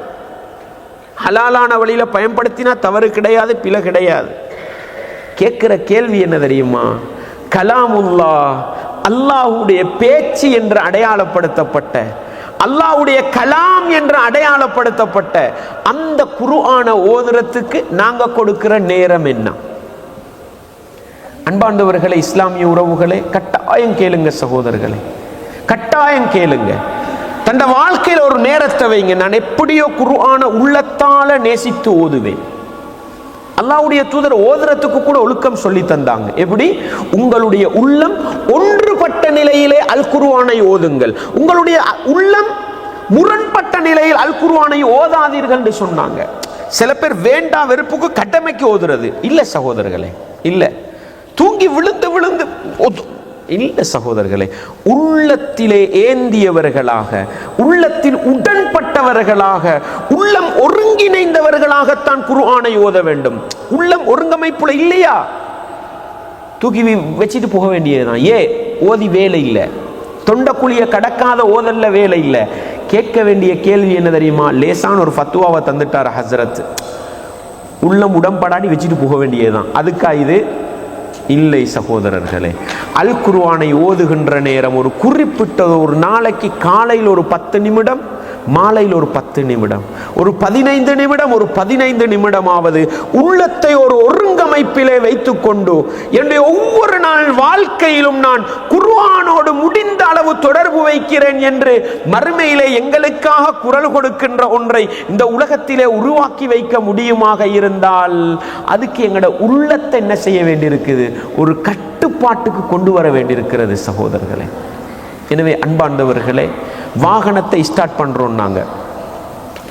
A: ஹலாலான வழியில பயன்படுத்தினா தவறு கிடையாது, பிழை கிடையாது. கேட்கிற கேள்வி என்ன தெரியுமா? கலாமுல்லாஹ், அல்லாஹ்வுடைய பேச்சு என்று அடையாளப்படுத்தப்பட்ட, அல்லாஹ்வுடைய கலாம் என்று அடையாளப்படுத்தப்பட்ட அந்த குர்ஆனை ஓதுறதுக்கு நாங்க கொடுக்கிற நேரம் என்ன? அன்பார்ந்தவர்களே, இஸ்லாமிய உறவுகளே, கட்டாயம் கேளுங்க சகோதரர்களே, கட்டாயம் கேளுங்க. தன் வாழ்க்கையில் ஒரு நேரத்தை வைங்க. நான் எப்படியோ குர்ஆனை உள்ளத்தால நேசித்து ஓதுவேன். அல்லாஹ்வுடைய தூதர் ஓதுறதுக்கு கூட ஒழுக்கம் சொல்லி தந்தாங்க. எப்படி? உங்களுடைய உள்ளம் ஒன்றுபட்ட நிலையிலே அல் குர்ஆனை ஓதுங்கள், உங்களுடைய உள்ளம் முரண்பட்ட நிலையில் அல் குர்ஆனை ஓதாதீர்கள் என்று சொன்னாங்க. சில பேர் வேண்டாம் வெறுப்புக்கு கடமைக்கு ஓதுறது இல்ல சகோதரர்களே, இல்ல. தூங்கி விழுந்து விழுந்து இல்ல சகோதரர்களே, உள்ளத்திலே ஏந்தியவர்களாக, உள்ளத்தில் உடன்பட்டவர்களாக, உள்ளம் ஒருங்கிணைந்தவர்களாகத்தான் குர்ஆனை ஓத வேண்டும். உள்ளம் ஒருங்கமைப்புல இல்லையா, தூக்கி வச்சுட்டு போக வேண்டியதுதான். ஓதி வேலை இல்லை, தொண்டக்குழிய கடக்காத ஓதல்ல வேலை இல்லை. கேட்க வேண்டிய கேள்வி என்ன தெரியுமா? லேசான ஒரு ஃபத்வாவை தந்துட்டார் ஹஸ்ரத். உள்ளம் உடம்படாடி வச்சுட்டு போக வேண்டியதுதான். அதுக்கா இது? இல்லை சகோதரர்களே. அல் குர்ஆனை ஓதுகின்ற நேரம் ஒரு குறிப்பிட்ட ஒரு நாளைக்கு காலையில் ஒரு 10 நிமிடம், மாலையில் ஒரு 10 நிமிடம், ஒரு 15 நிமிடம், ஒரு 15 நிமிடமாவது உள்ளத்தை ஒரு ஒருங்கமைப்பிலே வைத்துக்கொண்டு என்னுடைய ஒவ்வொரு நாள் வாழ்க்கையிலும் நான் குர்ஆனோடு முடிந்த அளவு தொடர்பு வைக்கிறேன் என்று மறுமையிலே எங்களுக்காக குரல் கொடுக்கின்ற ஒன்றை இந்த உலகத்திலே உருவாக்கி வைக்க முடியுமாக இருந்தால் அதுக்கு எங்களோட உள்ளத்தை என்ன செய்ய வேண்டியிருக்குது? ஒரு கட்டுப்பாட்டுக்கு கொண்டு வர வேண்டியிருக்கிறது சகோதரர்களே. எனவே அன்பாண்டவர்களே, வாகனத்தை ஸ்டார்ட் பண்ணுறோம். நாங்கள்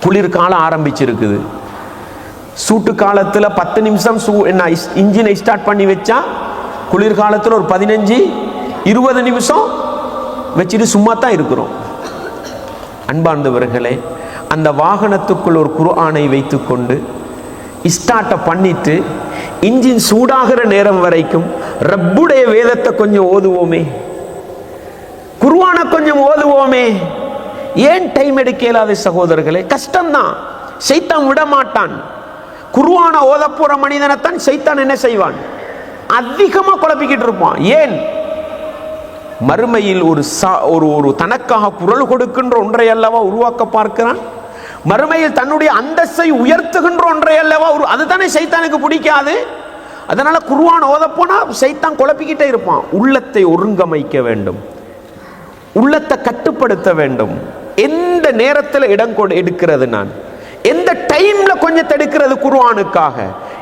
A: குளிர்காலம் ஆரம்பிச்சிருக்குது. சூட்டு காலத்தில் 10 நிமிஷம் இன்ஜினை ஸ்டார்ட் பண்ணி வச்சா குளிர்காலத்தில் ஒரு 15-20 நிமிஷம் வச்சுட்டு சும்மா தான் இருக்கிறோம். அன்பாண்டவர்களே, அந்த வாகனத்துக்குள் ஒரு குர்ஆனை வைத்துக்கொண்டு ஸ்டார்ட்டை பண்ணிட்டு இன்ஜின் சூடாகிற நேரம் வரைக்கும் ரப்புடைய வேதத்தை கொஞ்சம் ஓதுவோமே, குர்ஆன கொஞ்சம் ஓதுவோமே. ஏன் டைம் எடுக்க இயலாத சகோதரர்களே? கஷ்டம்தான். சைத்தான் விட மாட்டான். குர்ஆன ஓத போற மனிதனைத்தான் சைத்தான் என்ன செய்வான்? அதிகமா குழப்பிக்கிட்டு இருப்பான். ஏன்? மறுமையில் ஒரு தனக்காக குரல் கொடுக்கின்ற ஒன்றை அல்லவா உருவாக்க பார்க்கிறான். மறுமையில் தன்னுடைய அந்தஸ்தை உயர்த்துகின்ற ஒன்றை அல்லவா அதுதானே சைத்தானுக்கு பிடிக்காது. அதனால குர்ஆன் ஓத போனா சைத்தான் குழப்பிக்கிட்டே இருப்பான். உள்ளத்தை ஒருங்கமைக்க வேண்டும், உள்ளத்தை கட்டுப்படுத்த வேண்டும். எந்த நேரத்தில் இடம் எடுக்கிறது, நான் எந்த டைம்ல கொஞ்சம் தடுக்கிறது குர்ஆனுக்காக.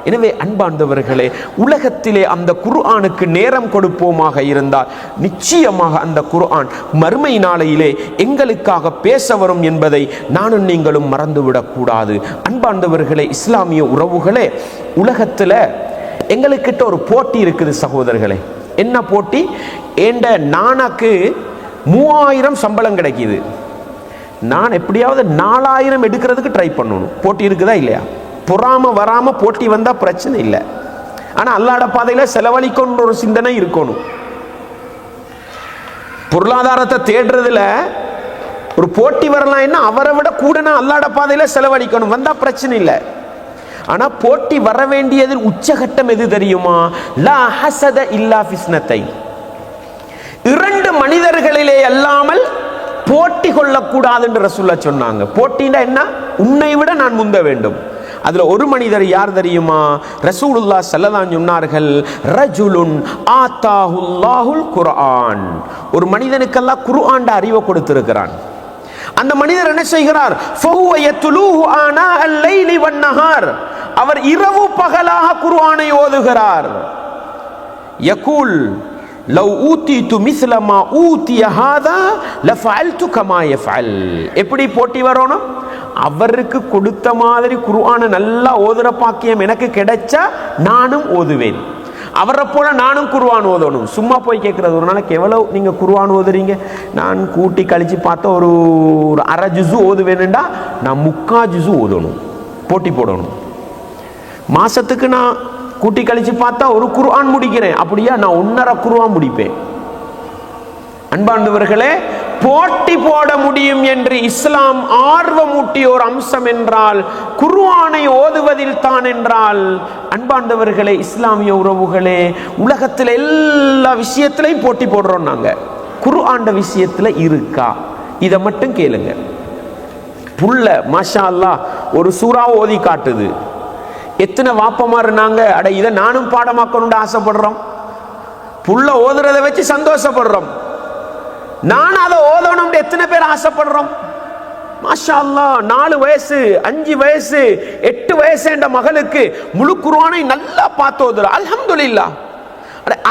A: எனவே அன்பார்ந்தவர்களே, உலகத்திலே அந்த குர்ஆனுக்கு நேரம் கொடுப்போமாக இருந்தால் நிச்சயமாக அந்த குர்ஆன் மறுமை நாளையிலே எங்களுக்காக பேச வரும் என்பதை நானும் நீங்களும் மறந்துவிடக் கூடாது. அன்பார்ந்தவர்களே, இஸ்லாமிய உறவுகளே, உலகத்துல எங்களுக்கிட்ட ஒரு போட்டி இருக்குது சகோதரர்களே. என்ன போட்டி? ஏண்ட நானாக்கு 3000 சம்பளம் கிடைக்குது, நான் எப்படியாவது 4000 எடுக்கிறதுக்கு ட்ரை பண்ணணும். போட்டி இருக்குதா இல்லையா? பொறாம வராம போட்டி வந்தா பிரச்சனை இல்லை. ஆனா அல்லாஹ்வுடைய பாதையில செலவழிக்கணும்ன்ற ஒரு சிந்தனை இருக்கணும். பொருளாதாரத்தை தேடுறதுல ஒரு போட்டி வரலாம். என்ன, அவரை விட கூட நான் அல்லாஹ்வுடைய பாதையில செலவழிக்கணும், வந்தா பிரச்சனை இல்லை. ஆனா போட்டி வர வேண்டியது உச்சகட்டம் எது தெரியுமா? லா ஹஸத இல்லா ஃபிஸ்னத்தை. 2 மனிதர்களிலே அல்லாமல் போட்டி கொள்ளக்கூடாது என்று ரசூலுல்லாஹ் சொன்னாங்க. போட்டினா என்ன? உன்னை விட நான் முந்த வேண்டும். அதுல ஒரு மனிதர் யார் தெரியுமா? ரசூலுல்லாஹ் ஸல்லல்லாஹு அலைஹி சொன்னார்கள், ரஜுலுன் ஆதாஹுல்லாஹுல் குர்ஆன். ஒரு மனிதனுக்கு அல்லாஹ் குர்ஆன் அறிவை கொடுத்திருக்கிறான். அந்த மனிதர் என்ன செய்கிறார்? ஃபஹுவ யத்லூஹு ஆனா அல்-லைலி வன்-நஹார். அவர் இரவு பகலாக குர்ஆனை ஓதுகிறார். யகூல் லவ் ஊதிது மிஸ்ல மா ஊதிய ஹாதா லஃபஅல்து கமா யஃஅல். எப்படி போட்டி வரணும்? அவருக்கு கொடுத்த மாதிரி குர்ஆனை நல்லா ஓதுற பாக்கியம் எனக்கு கிடைச்சா நானும் ஓதுவேன். அவரை போல நானும் குர்ஆன் ஓதணும். சும்மா போய் கேட்கறது, ஒரு நாளைக்கு எவ்வளவு நீங்க குர்ஆன் ஓதுறீங்க? நான் கூட்டி கழிச்சு பார்த்தா ஒரு அரை ஜுசு ஓதுவேன்டா, நான் 3/4 ஜுசு ஓதணும். போட்டி போடணும். மாசத்துக்கு நான் கூட்டி கழிச்சு பார்த்தா ஒரு குர்ஆன் முடிக்கிறேன், அப்படியா நான் 1.5 குர்ஆன் முடிப்பேன். அன்பார்ந்தவர்களே, போட்டி போட முடியும் என்று இஸ்லாம் ஆர்வமூட்டிய ஒரு அம்சம் என்றால் குர்ஆனை ஓதுவதில் தான் என்றால், அன்பார்ந்தவர்களே, இஸ்லாமிய உறவுகளே, உலகத்தில் எல்லா விஷயத்திலையும் போட்டி போடுறோம். நாங்க குர்ஆன் விஷயத்துல இருக்கா? இதை மட்டும் கேளுங்க. புள்ள மாஷா அல்லாஹ் ஒரு சூறா ஓதி காட்டுது. எத்தனை வாப்பமாறு நாங்க அட இதை நானும் பாடமாக்கணும்னு ஆசைப்படுறோம். புள்ள ஓதுறதை வச்சு சந்தோஷப்படுறோம். நான் அதை ஓதணும் எத்தனை பேர் ஆசைப்படுறோம்? மாஷா அல்லாஹ் 4 வயசு 5 வயசு 8 வயசு என்ற மகளுக்கு முழு குர்ஆனை நல்லா பார்த்து ஓதுற, அல்ஹம்துலில்லாஹ்.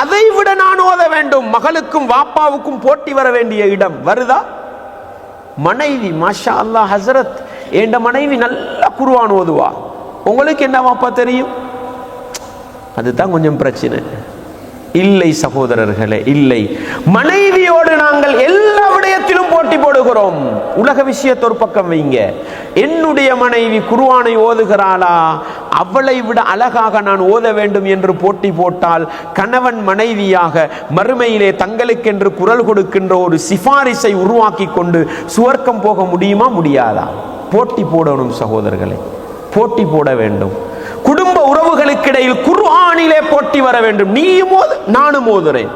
A: அதை விட நான் ஓத வேண்டும். மகளுக்கும் வாப்பாவுக்கும் போட்டி வர வேண்டிய இடம் வருதா? மனைவி மாஷா அல்லாஹ் ஹசரத் என்ற மனைவி நல்லா குர்ஆன் ஓதுவா. உங்களுக்கு என்ன வாப்பா தெரியும்? அதுதான் கொஞ்சம் பிரச்சனை. இல்லை சகோதரர்களே, இல்லை. மனைவியோடு நாங்கள் எல்லா விடயத்திலும் போட்டி போடுகிறோம். உலக விஷயத்தை ஒரு பக்கம் வைங்க. என்னுடைய மனைவி குர்ஆனை ஓதுகிறாளா, அவளை விட அழகாக நான் ஓத வேண்டும் என்று போட்டி போட்டால் கணவன் மனைவியாக மறுமையிலே தங்களுக்கென்று குரல் கொடுக்கின்ற ஒரு சிபாரிசை உருவாக்கி கொண்டு சுவர்க்கம் போக முடியுமா? முடியாதா? போட்டி போடணும் சகோதரர்களே, போட்டி போட வேண்டும். குடும்ப உறவுகளுக்கு இடையில் குர்ஆனிலே போட்டி வர வேண்டும். நீயும் ஓது, நானும் ஓதுறேன்.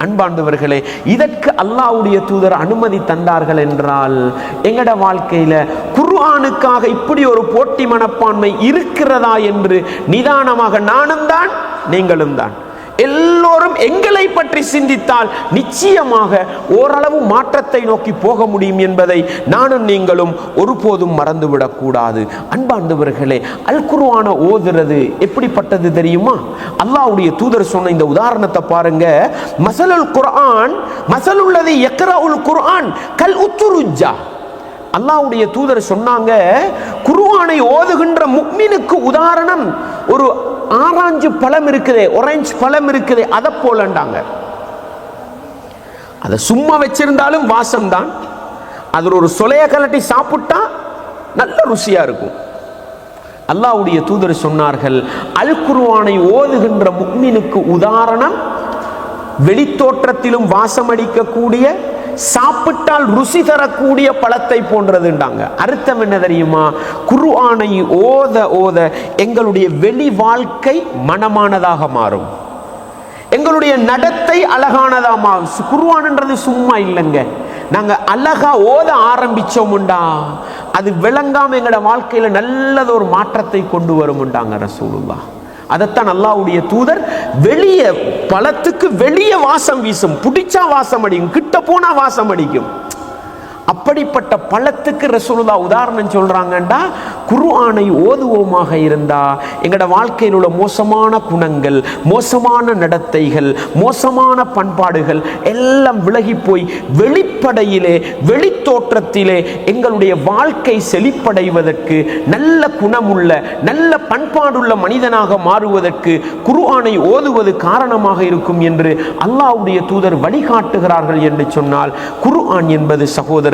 A: அன்பார்ந்தவர்களே, இதற்கு அல்லாஹ்வுடைய தூதர் அனுமதி தந்தார்கள் என்றால் எங்கட வாழ்க்கையில குர்ஆனுக்காக இப்படி ஒரு போட்டி மனப்பான்மை இருக்கிறதா என்று நிதானமாக நானும் தான் நீங்களும் தான் எல்லோரும் எங்களை பற்றி சிந்தித்தால் நிச்சயமாக ஓரளவு மாற்றத்தை நோக்கி போக முடியும் என்பதை நானும் நீங்களும் ஒருபோதும் மறந்துவிடக் கூடாது. அன்பார்ந்தவர்களே, அல் குர்ஆனை ஓதுறது எப்படிப்பட்டது தெரியுமா? அல்லாஹ்வுடைய தூதர் சொன்ன இந்த உதாரணத்தை பாருங்க. மஸலுல் குர்ஆன் மஸலுல்லதி யக்ரஉல் குர்ஆன் கல் உத்துருஜா. அல்லாஹ்வுடைய தூதர் சொன்னாங்க, குர்ஆனை ஓதுகின்ற முஃமினுக்கு உதாரணம் ஒரு ஆரஞ்சு பழம் இருக்குதே, ஆரஞ்சு பழம் இருக்குதே, அதை போலண்டாங்க. அதை சும்மா வச்சிருந்தாலும் வாசம் தான், அதில் ஒரு சொலைய கலட்டி சாப்பிட்டா நல்ல ருசியா இருக்கும். அல்லாஹ்வுடைய தூதர் சொன்னார்கள், அல் குர்ஆனை ஓதுகின்ற முஃமினுக்கு உதாரணம் வெளித்தோற்றத்திலும் வாசமடிக்கக்கூடிய, சாப்பிட்டால் ருசி தரக்கூடிய பழத்தை போன்றதுண்டாங்க. அர்த்தம் என்ன தெரியுமா? குர்ஆனை ஓத ஓத எங்களுடைய வெளி வாழ்க்கை மனமானதாக மாறும், எங்களுடைய நடத்தை அழகானதாக மாறும். குர்ஆன்ன்றது சும்மா இல்லைங்க. நாங்க அழகா ஓத ஆரம்பிச்சோம்டா அது விளங்காம எங்களோட வாழ்க்கையில நல்லது ஒரு மாற்றத்தை கொண்டு வரும்ண்டாங்க ரசூலுல்லாஹ். அதைத்தான் அல்லாஹ்வுடைய தூதர், வெளியே பழத்துக்கு வெளியே வாசம் வீசும், பிடிச்சா வாசம் அடிக்கும், கிட்ட போனா வாசம் அடிக்கும். அப்படிப்பட்ட பழத்துக்கு ரசூலுல்லாஹ் உதாரணம் சொல்றாங்கண்டா, குர்ஆனை ஓதுவோமாக இருந்தா எங்களோட வாழ்க்கையில் உள்ள மோசமான குணங்கள், மோசமான நடத்தைகள், மோசமான பண்பாடுகள் எல்லாம் விலகி போய் வெளிப்படையிலே வெளித்தோற்றத்திலே எங்களுடைய வாழ்க்கை செழிப்படைவதற்கு, நல்ல குணமுள்ள நல்ல பண்பாடுள்ள மனிதனாக மாறுவதற்கு குர்ஆனை ஓதுவது காரணமாக இருக்கும் என்று அல்லாஹ்வுடைய தூதர் வழிகாட்டுகிறார்கள் என்று சொன்னால், குர்ஆன் என்பது சகோதரர்களே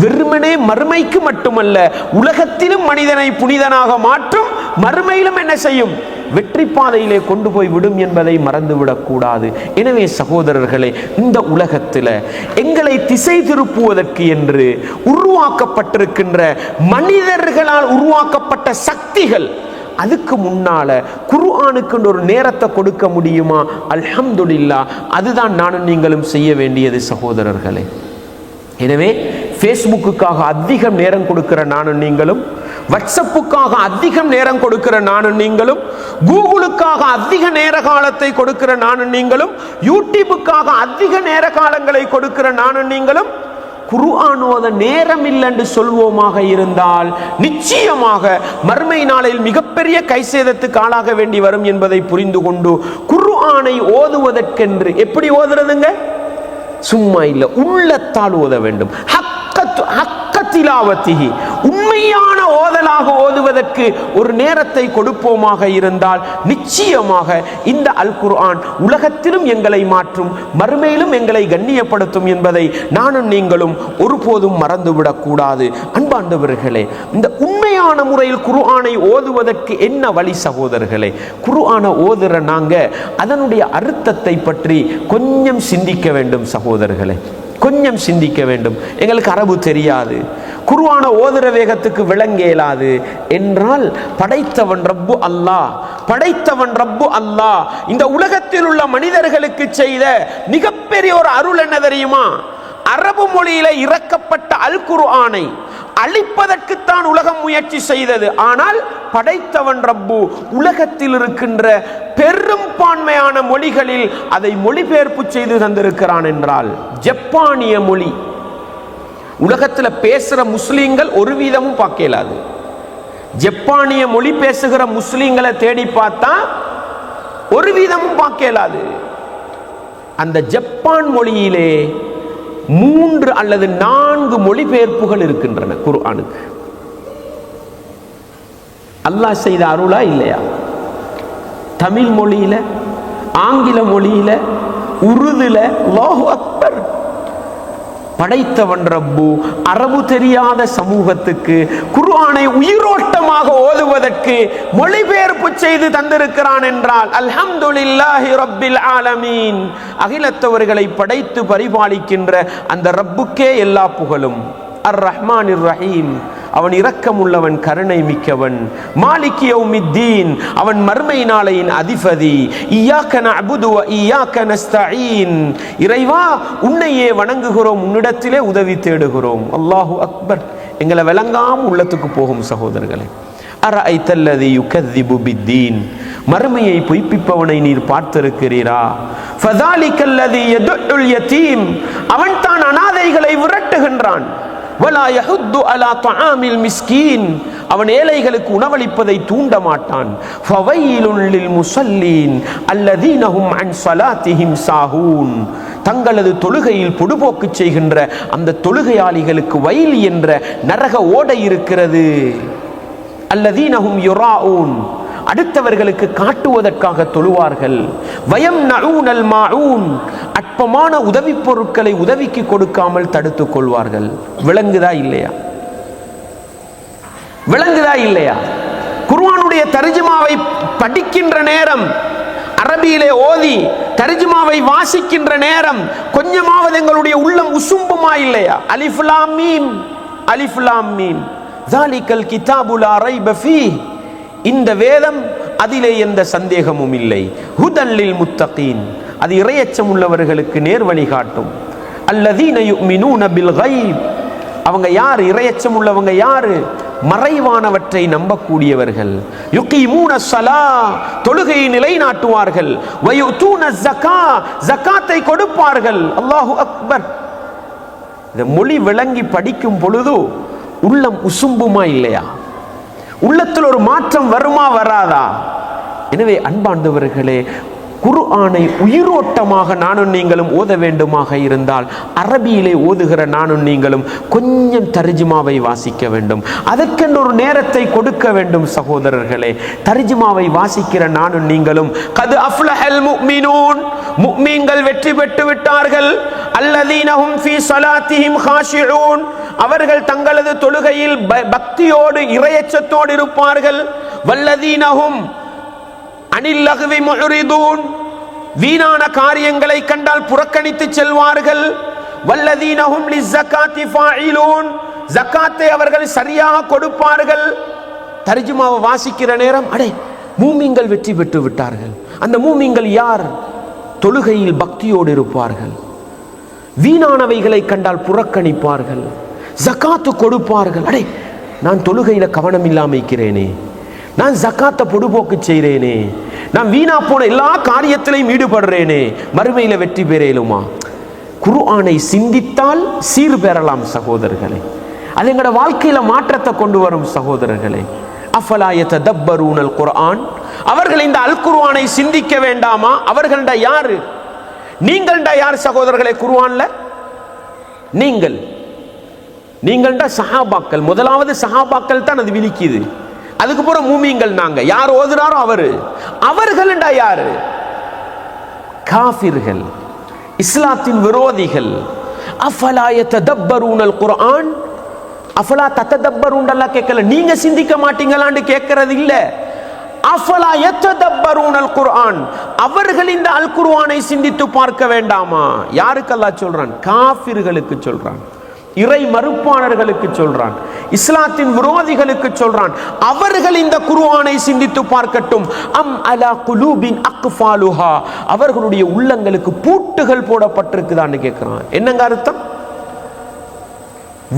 A: வெறுமனே மறுமைக்கு மட்டுமல்ல, உலகத்திலும் மனிதனை புனிதனாக மாற்றும், மறுமையிலும் என்ன செய்யும்? வெற்றி பாதையிலே கொண்டு போய் விடும் என்பதை மறந்துவிடக் கூடாது. எனவே சகோதரர்களே, இந்த உலகத்தில் எங்களை திசை திருப்புவதற்கு என்று உருவாக்கப்பட்டிருக்கின்ற மனிதர்களால் உருவாக்கப்பட்ட சக்திகள், அதுக்கு முன்னால குர்ஆனுக்கு ஒரு நேரத்தை கொடுக்க முடியுமா? அல்ஹம்துலில்லாஹ், அதுதான் நானும் நீங்களும் செய்ய வேண்டியது சகோதரர்களே. எனவே ஃபேஸ்புக்குக்காக அதிகம் நேரம் கொடுக்கிற நானும் நீங்களும், வாட்ஸ்அப்புக்காக அதிகம் நேரம் கொடுக்கிற நானும் நீங்களும், கூகுளுக்காக அதிக நேர காலத்தை கொடுக்கிற நானும் நீங்களும், யூடியூபுக்காக அதிக நேர காலங்களை கொடுக்கிற நானும் நீங்களும் குர்ஆன் ஓத நேரம் இல்லை என்று சொல்வோமாக இருந்தால் நிச்சயமாக மறுமை நாளில் மிகப்பெரிய கைசேதத்துக்கு ஆளாக வேண்டி வரும் என்பதை புரிந்து கொண்டு குர்ஆனை ஓதுவதற்கென்று எப்படி ஓதுறதுங்க? சும்மா இல்லை, உள்ளத்தால் ஓத வேண்டும். உண்மையான ஓதலாக ஓதுவதற்கு ஒரு நேரத்தை கொடுப்போமாக இருந்தால் நிச்சயமாக இந்த அல் குர்ஆன் உலகத்திலும் எங்களை மாற்றும், மறுமையிலும் எங்களை கண்ணியப்படுத்தும் என்பதை நானும் நீங்களும் ஒருபோதும் மறந்துவிடக் கூடாது. அன்பார்ந்தவர்களே, இந்த உண்மையான முறையில் குர்ஆனை ஓதுவதற்கு என்ன வழி சகோதரர்களே? குர்ஆனை ஓதுற நாங்க அதனுடைய அர்த்தத்தை பற்றி கொஞ்சம் சிந்திக்க வேண்டும் சகோதரர்களே, கொஞ்சம் சிந்திக்க வேண்டும். எங்களுக்கு அரபு தெரியாது, குர்ஆனை ஓதுற வேகத்துக்கு விளங்க இயலாது என்றால் படைத்தவன் ரப்பு அல்லாஹ், படைத்தவன் ரப்பு அல்லாஹ் இந்த உலகத்தில் உள்ள மனிதர்களுக்கு செய்த மிகப்பெரிய ஒரு அருள் என்ன தெரியுமா? அரபு மொழியில இறக்கப்பட்ட அல் குர்ஆனை அழிப்பதற்குத்தான் உலகம் முயற்சி செய்தது. ஆனால் படைத்தவன் ரப்பு உலகத்தில் இருக்கின்ற பெரும்பான்மையான மொழிகளில் அதை மொழிபெயர்ப்பு செய்து தந்திருக்கிறான் என்றால், ஜப்பானிய மொழி உலகத்தில் பேசுகிற முஸ்லீம்கள் ஒரு வீதமும் பார்க்க இயலாது. ஜப்பானிய மொழி பேசுகிற முஸ்லீம்களை தேடி பார்த்தா ஒரு வீதமும் பார்க்க இயலாது. அந்த ஜப்பான் மொழியிலே 3 அல்லது 4 மொழிபெயர்ப்புகள் இருக்கின்றன குர்ஆனுக்கு. அல்லாஹ் செய்த அருளா இல்லையா? தமிழ் மொழியில, ஆங்கில மொழியில, உருதுல, அல்லாஹு அக்பர். படைத்தவன் ரப்பு அரபு தெரியாத சமூகத்துக்கு குர்ஆனை உயிரோட்டமாக ஓதுவதற்கு மொழிபெயர்ப்பு செய்து தந்திருக்கிறான் என்றால் அல்ஹம்துலில்லாஹி ரப்பில் ஆலமீன். அகிலத்தவர்களை படைத்து பரிபாலிக்கின்ற அந்த ரப்புக்கே எல்லா புகழும். அர் ரஹ்மானிர் ரஹீம் அவன் இரக்கமுள்ளவன், கருணை மிக்கவன். மாலிகி யௌமித்தீன், அவன் மறுமை நாளையின் அதிபதி. இய்யாக நஅபுது வ இய்யாக நஸ்தஈன், இறைவா உன்னையே வணங்குகிறோம், உன்னிடத்திலே உதவி தேடுகிறோம். அல்லாஹு அக்பர். எங்களை விளங்காம உள்ளத்துக்கு போகும் சகோதரர்களே. அரஐத்தல்லதி யுகذிபு பித்தீன், மறுமையை பொய்ப்பிப்பவனை நீர் பார்த்திருக்கிறீரா? ஃபதாலிகல்லதி யதுல் யதீம், அவன் தான் அனாதைகளை விரட்டுகின்றான். வலா யஹுத்து அலா தஆமில் மிஸ்கீன், அவன் ஏழைகளுக்கு உணவளிப்பதை தூண்ட மாட்டான். ஃபவைலுல் லில் முஸல்லீன் அல்லதீன ஹும் அன் ஸலாத்திஹிம் சாஹூன், தங்களது தொழுகையில் பொடுபோக்கு செய்கின்ற அந்த தொழுகையாளிகளுக்கு வயல் என்ற நரக ஓடை இருக்கிறது. அல்லதீன ஹும் யுராஊன், அடுத்தவர்களுக்கு காட்டுவதற்காக தொழுவார்கள். வயம்னஊனல் மாஊன், அற்பமான உதவி பொருட்களை உதவிக்கு கொடுக்காமல் தடுத்துக் கொள்வார்கள். விளங்குதா இல்லையா? விளங்குதா இல்லையா? குர்ஆனுடைய தர்ஜுமாவை படிக்கின்ற நேரம், அரபியிலே ஓதி தர்ஜுமாவை வாசிக்கின்ற நேரம் கொஞ்சமாவது எங்களுடைய உள்ளம் உசும்புமா இல்லையா? அலிஃப் லாம் மீம், அலிஃப் லாம் மீம், ஸாலிகல் கிதாபு லா ரைப ஃபீஹ், இந்த வேதம் அதிலே எந்த சந்தேகமும் இல்லை. ஹுதல் லில் முத்தகீன், அது இறையச்சம் உள்ளவர்களுக்கு நேர் வழி காட்டும். அல்லதீன யுமினூன பில் கைப், அவங்க யார்? இறையச்சம் உள்ளவங்க யாரு? மறைவானவற்றை நம்பக்கூடியவர்கள். யுகீமூன ஸலா, தொழுகையை நிலைநாட்டுவார்கள். வயுதூன ஸகா, ஸகாத்தை கொடுப்பார்கள். அல்லாஹு அக்பர். இந்த மொழி விளங்கி படிக்கும் பொழுது உள்ளம் உசும்புமா இல்லையா? உள்ளத்தில் ஒரு மாற்றம் வருமா வராதா? எனவே அன்பார்ந்தவர்களே, குர்ஆனை உயிரோட்டமாக நானும் நீங்களும் ஓத வேண்டுமாக இருந்தால் அரபியிலே ஓதுகிற நானும் நீங்களும் கொஞ்சம் தர்ஜுமாவை வாசிக்க வேண்டும். அதற்கென்று ஒரு நேரத்தை கொடுக்க வேண்டும் சகோதரர்களே. தர்ஜுமாவை வாசிக்கிற நானும் நீங்களும் கது அஃப்லஹல் முஃமினூன், முஃமின்கள் வெற்றி பெற்று விட்டார்கள். அல்லதீன ஹும் ஃபீ ஸலாத்திஹிம் காஷிஊன், அவர்கள் தங்களது தொழுகையில் பக்தியோடு இறையச்சத்தோடு இருப்பார்கள். வல்லதீன ஹும் அனில் லஹ்வி முஅரிதூன், வீணான காரியங்களை கண்டால் புறக்கணித்து செல்வார்கள். வல்லதீன ஹும் லிஸ்ஸகாத்தி ஃபாயிலூன், ஜகாத்தை அவர்கள் சரியாக கொடுப்பார்கள். தர்ஜுமாவை வாசிக்கிற நேரம் அடே மூமின்கள் வெற்றி பெற்று விட்டார்கள். அந்த மூமின்கள் யார்? தொழுகையில் பக்தியோடு இருப்பார்கள், வீணானவைகளை கண்டால் புறக்கணிப்பார்கள், ஜகாத்து கொடுப்பார்கள். அடே நான் தொழுகையில கவனம் இல்லாம இருக்கிறேனே, நான் ஜகாத்தை பொடுபோக்கு செய்கிறேனே, நான் வீணா போன எல்லா காரியத்திலையும் ஈடுபடுறேனே, மறுமையில வெற்றி பெறலுமா? குர்ஆனை சிந்தித்தால் சீர் பெறலாம் சகோதரர்களே. அது எங்களோட வாழ்க்கையில மாற்றத்தை கொண்டு வரும் சகோதரர்களே. அஃபலா யததப்பரூனல் குர்ஆன், அவர்கள் இந்த அல் குர்ஆனை சிந்திக்க வேண்டாமா? அவர்கள்ட யாரு? நீங்கள்ட யார் சகோதரர்களே? குர்ஆன்ல நீங்கள்ட சஹாபாக்கள். முதலாவது சஹாபாக்கள் தான் அது விழிக்குது. அதுக்கப்புறம் மூமின்கள் நாங்க. யார் ஓதுறாரோ அவர்கள்டா யாரு? காஃபிர்கள், இஸ்லாத்தின் விரோதிகள். அஃபலா யததப்பரூனல் குர்ஆன், அஃபலா தததப்பரூன் அல்லாஹ் கேட்கல, நீங்க சிந்திக்க மாட்டீங்களான்னு கேட்கறது இல்ல. அஃபலா யததப்பரூனல் குர்ஆன், அவர்கள் இந்த அல் குர்ஆனை சிந்தித்து பார்க்க வேண்டாமா? யாருக்கு அல்லாஹ் சொல்றான்? காஃபிர்களுக்கு சொல்றான், இறை மறுப்பாளர்களுக்கு சொல்றான், இஸ்லாத்தின் விரோதிகளுக்கு சொல்றான். அவர்கள் இந்த குர்ஆனை சிந்தித்து பார்க்கட்டும். அம் அலா குலூபின் அக்ஃபாலுஹா, அவர்களுடைய உள்ளங்களுக்கு பூட்டுகள் போடப்பட்டிருக்குதான்னு கேட்கிறான். என்னங்க அர்த்தம்?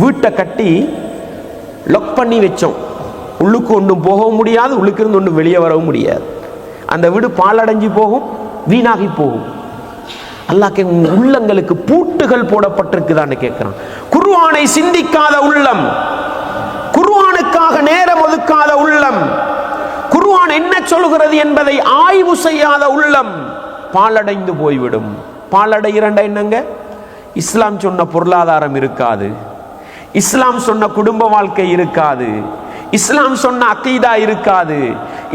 A: வீட்டை கட்டி லாக் பண்ணி வச்சோம், உள்ளுக்கு ஒன்றும் போகவும் முடியாது, உள்ளுக்கு இருந்து ஒன்றும் வெளியே வரவும் முடியாது. அந்த வீடு பாலடைஞ்சு போகும், வீணாகி போகும். அல்லாஹ் உள்ளங்களுக்கு பூட்டுகள் போடப்பட்டிருக்குதான்னு கேட்கிறான். குர்ஆனை சிந்திக்காத உள்ளம், குர்ஆனுக்காக நேரம் ஒதுக்காத உள்ளம், குர்ஆன் என்ன சொல்கிறது என்பதை ஆய்வு செய்யாத உள்ளம் பாலடைந்து போய்விடும். பாலடைகிறண்டா என்னங்க? இஸ்லாம் சொன்ன பொருளாதாரம் இருக்காது, இஸ்லாம் சொன்ன குடும்ப வாழ்க்கை இருக்காது, இஸ்லாம் சொன்ன அக்கீதா இருக்காது,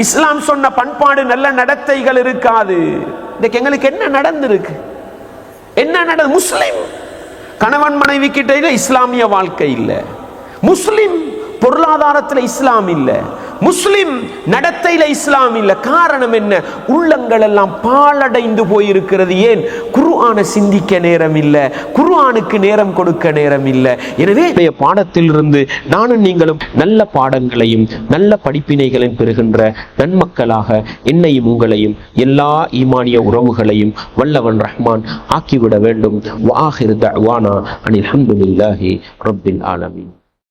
A: இஸ்லாம் சொன்ன பண்பாடு நல்ல நடத்தைகள் இருக்காது. இன்னைக்கு எங்களுக்கு என்ன நடந்திருக்கு? என்ன நடந்து? முஸ்லிம் கணவன் மனைவி கிட்ட இஸ்லாமிய வாழ்க்கை இல்லை, முஸ்லிம் பொருளாதாரத்தில் இஸ்லாம் இல்லை, முஸ்லிம் நடத்தையில இஸ்லாம் இல்ல. காரணம் என்ன? உள்ளங்கள் எல்லாம் பாழடைந்து போயிருக்கிறது. ஏன்? குர்ஆனை சிந்திக்க நேரம் இல்ல, குர்ஆனுக்கு நேரம் கொடுக்க நேரம் இல்ல. எனவே பாடத்திலிருந்து நானும் நீங்களும் நல்ல பாடங்களையும் நல்ல படிப்பினைகளையும் பெறுகின்ற நன்மக்களாக என்னையும் உங்களையும் எல்லா ஈமானிய உறவுகளையும் வல்லவன் ரஹ்மான் ஆக்கிவிட வேண்டும். வஆகிரு தஅவானா அனில் ஹம்துலில்லாஹி ரப்பில் ஆலமீன்.